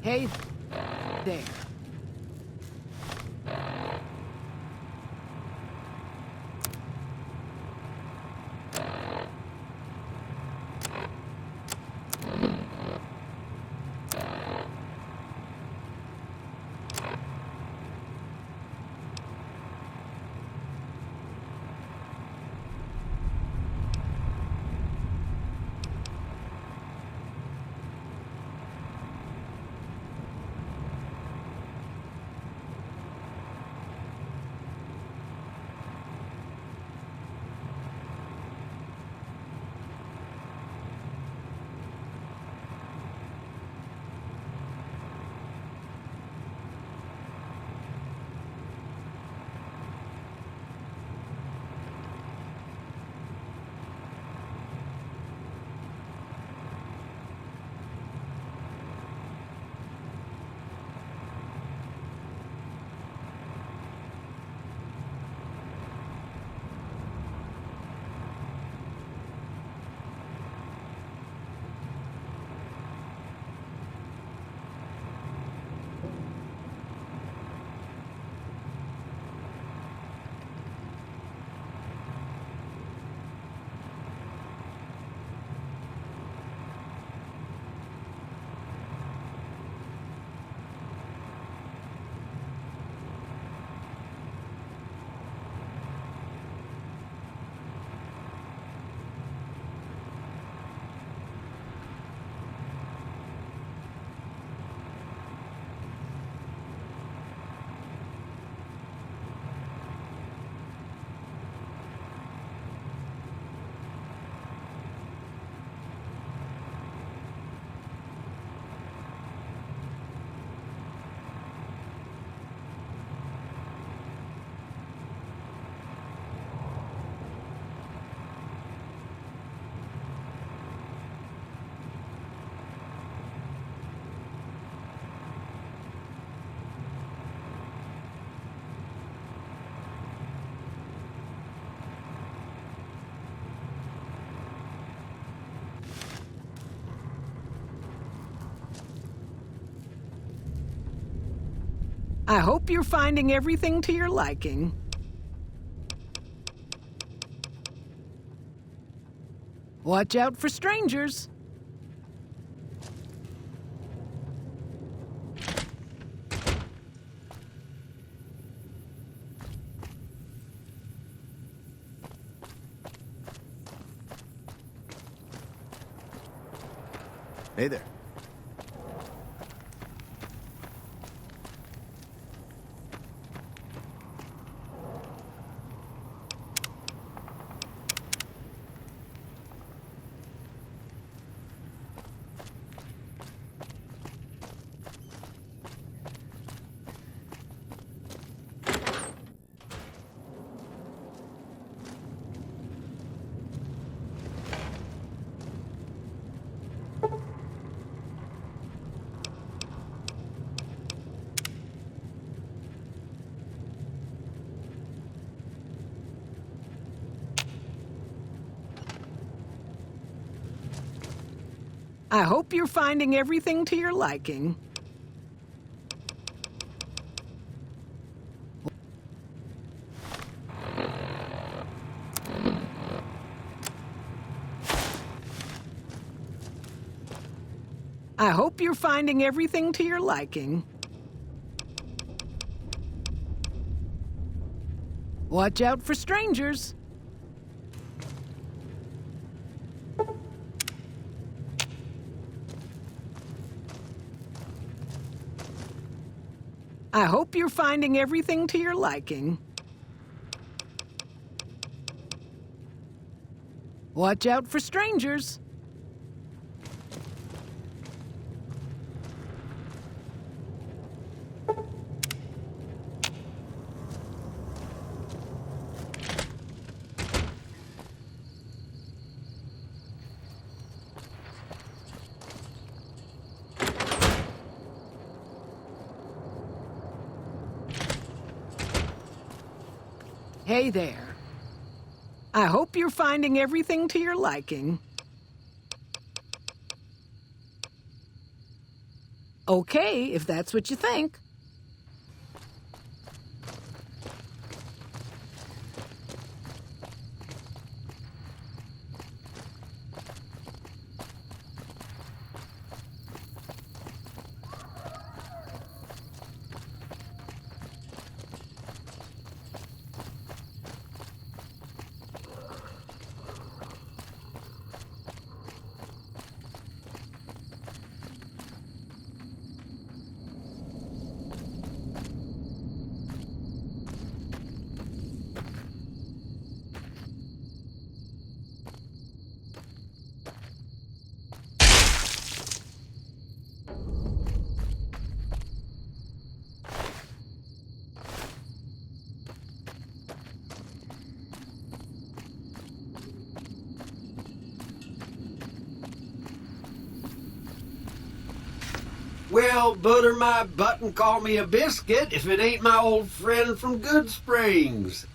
Hey there. I hope you're finding everything to your liking. Watch out for strangers. Hey there. I hope you're finding everything to your liking. I hope you're finding everything to your liking. Watch out for strangers. I hope you're finding everything to your liking. Watch out for strangers. Hey there. I hope you're finding everything to your liking. Okay, if that's what you think. Well, butter my butt and call me a biscuit if it ain't my old friend from Good Springs.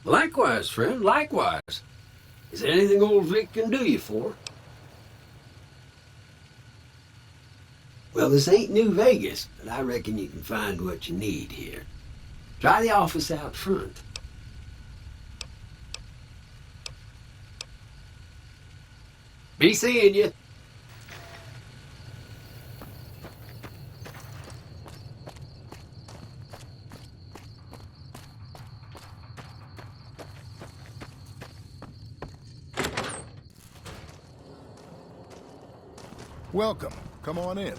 Likewise, friend, likewise. Is there anything old Vic can do you for? Well, this ain't New Vegas, but I reckon you can find what you need here. Try the office out front. Be seeing you. Welcome. Come on in.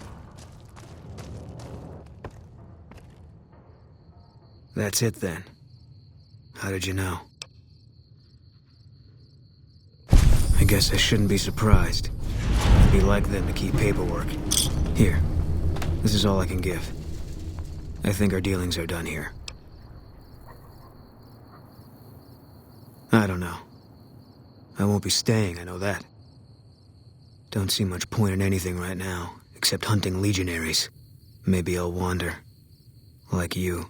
That's it then. How did you know? I guess I shouldn't be surprised. It'd be like them to keep paperwork. Here. This is all I can give. I think our dealings are done here. I don't know. I won't be staying, I know that. Don't see much point in anything right now, except hunting legionaries. Maybe I'll wander. Like you.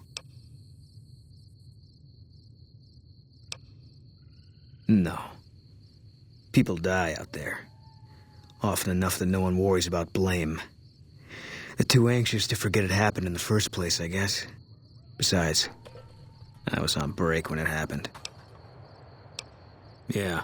No. People die out there. Often enough that no one worries about blame. They're too anxious to forget it happened in the first place, I guess. Besides, I was on break when it happened. Yeah.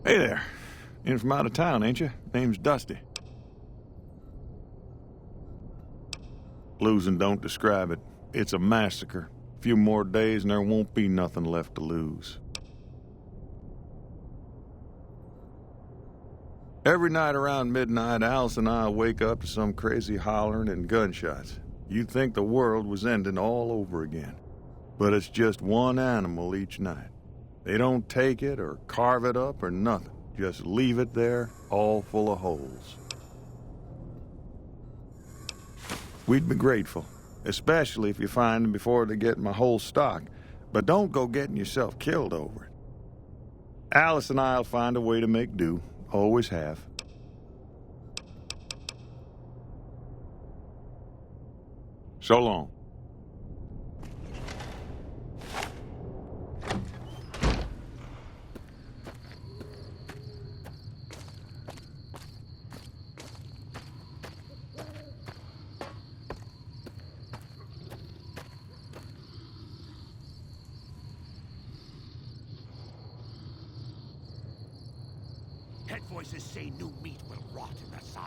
Hey there. In from out of town, ain't you? Name's Dusty. Losing don't describe it. It's a massacre. A few more days and there won't be nothing left to lose. Every night around midnight, Alice and I wake up to some crazy hollering and gunshots. You'd think the world was ending all over again. But it's just one animal each night. They don't take it or carve it up or nothing. Just leave it there, all full of holes. We'd be grateful, especially if you find them before they get my whole stock. But don't go getting yourself killed over it. Alice and I'll find a way to make do. Always have. So long. Head voices say new meat will rot in the sun.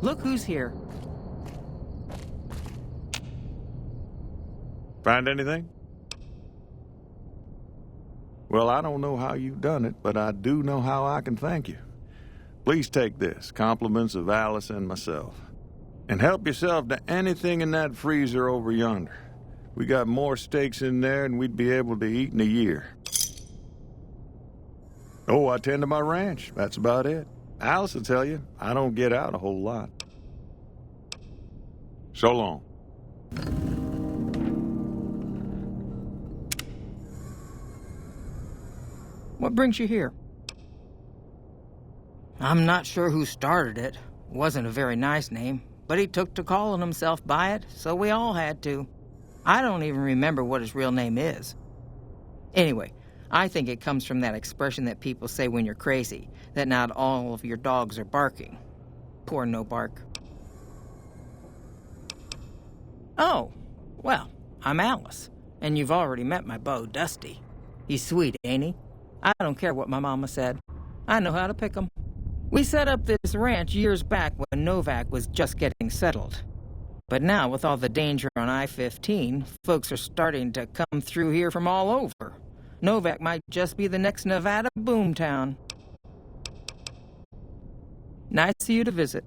Look who's here. Find anything? Well, I don't know how you've done it, but I do know how I can thank you. Please take this, compliments of Alice and myself. And help yourself to anything in that freezer over yonder. We got more steaks in there than we'd be able to eat in a year. Oh, I tend to my ranch. That's about it. Alice will tell you, I don't get out a whole lot. So long. What brings you here? I'm not sure who started it. Wasn't a very nice name, but he took to calling himself by it, so we all had to. I don't even remember what his real name is. Anyway, I think it comes from that expression that people say when you're crazy, that not all of your dogs are barking. Poor No Bark. Oh, well, I'm Alice, and you've already met my beau, Dusty. He's sweet, ain't he? I don't care what my mama said. I know how to pick 'em. We set up this ranch years back when Novak was just getting settled. But now, with all the danger on I-15, folks are starting to come through here from all over. Novak might just be the next Nevada boomtown. Nice of you to visit.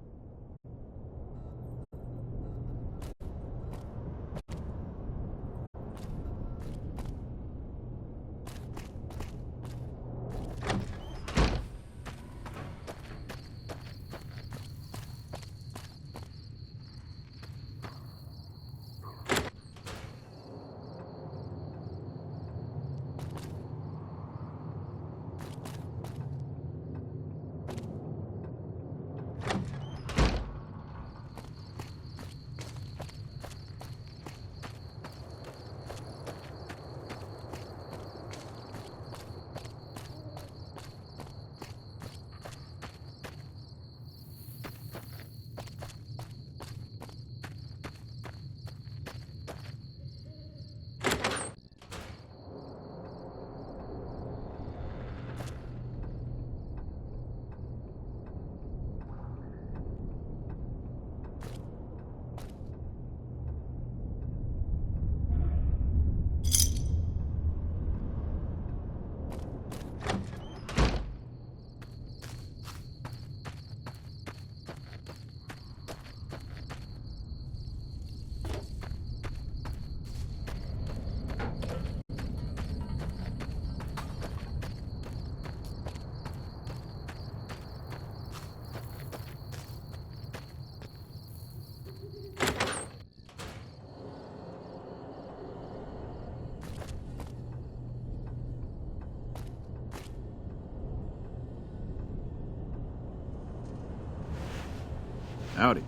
Howdy.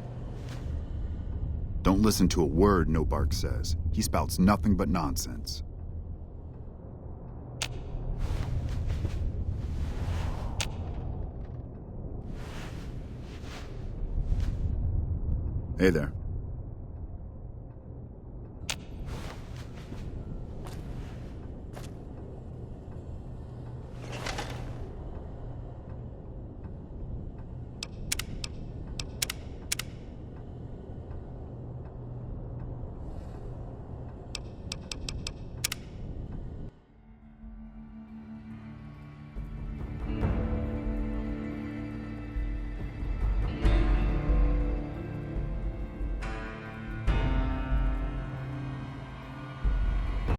Don't listen to a word No Bark says. He spouts nothing but nonsense. Hey there.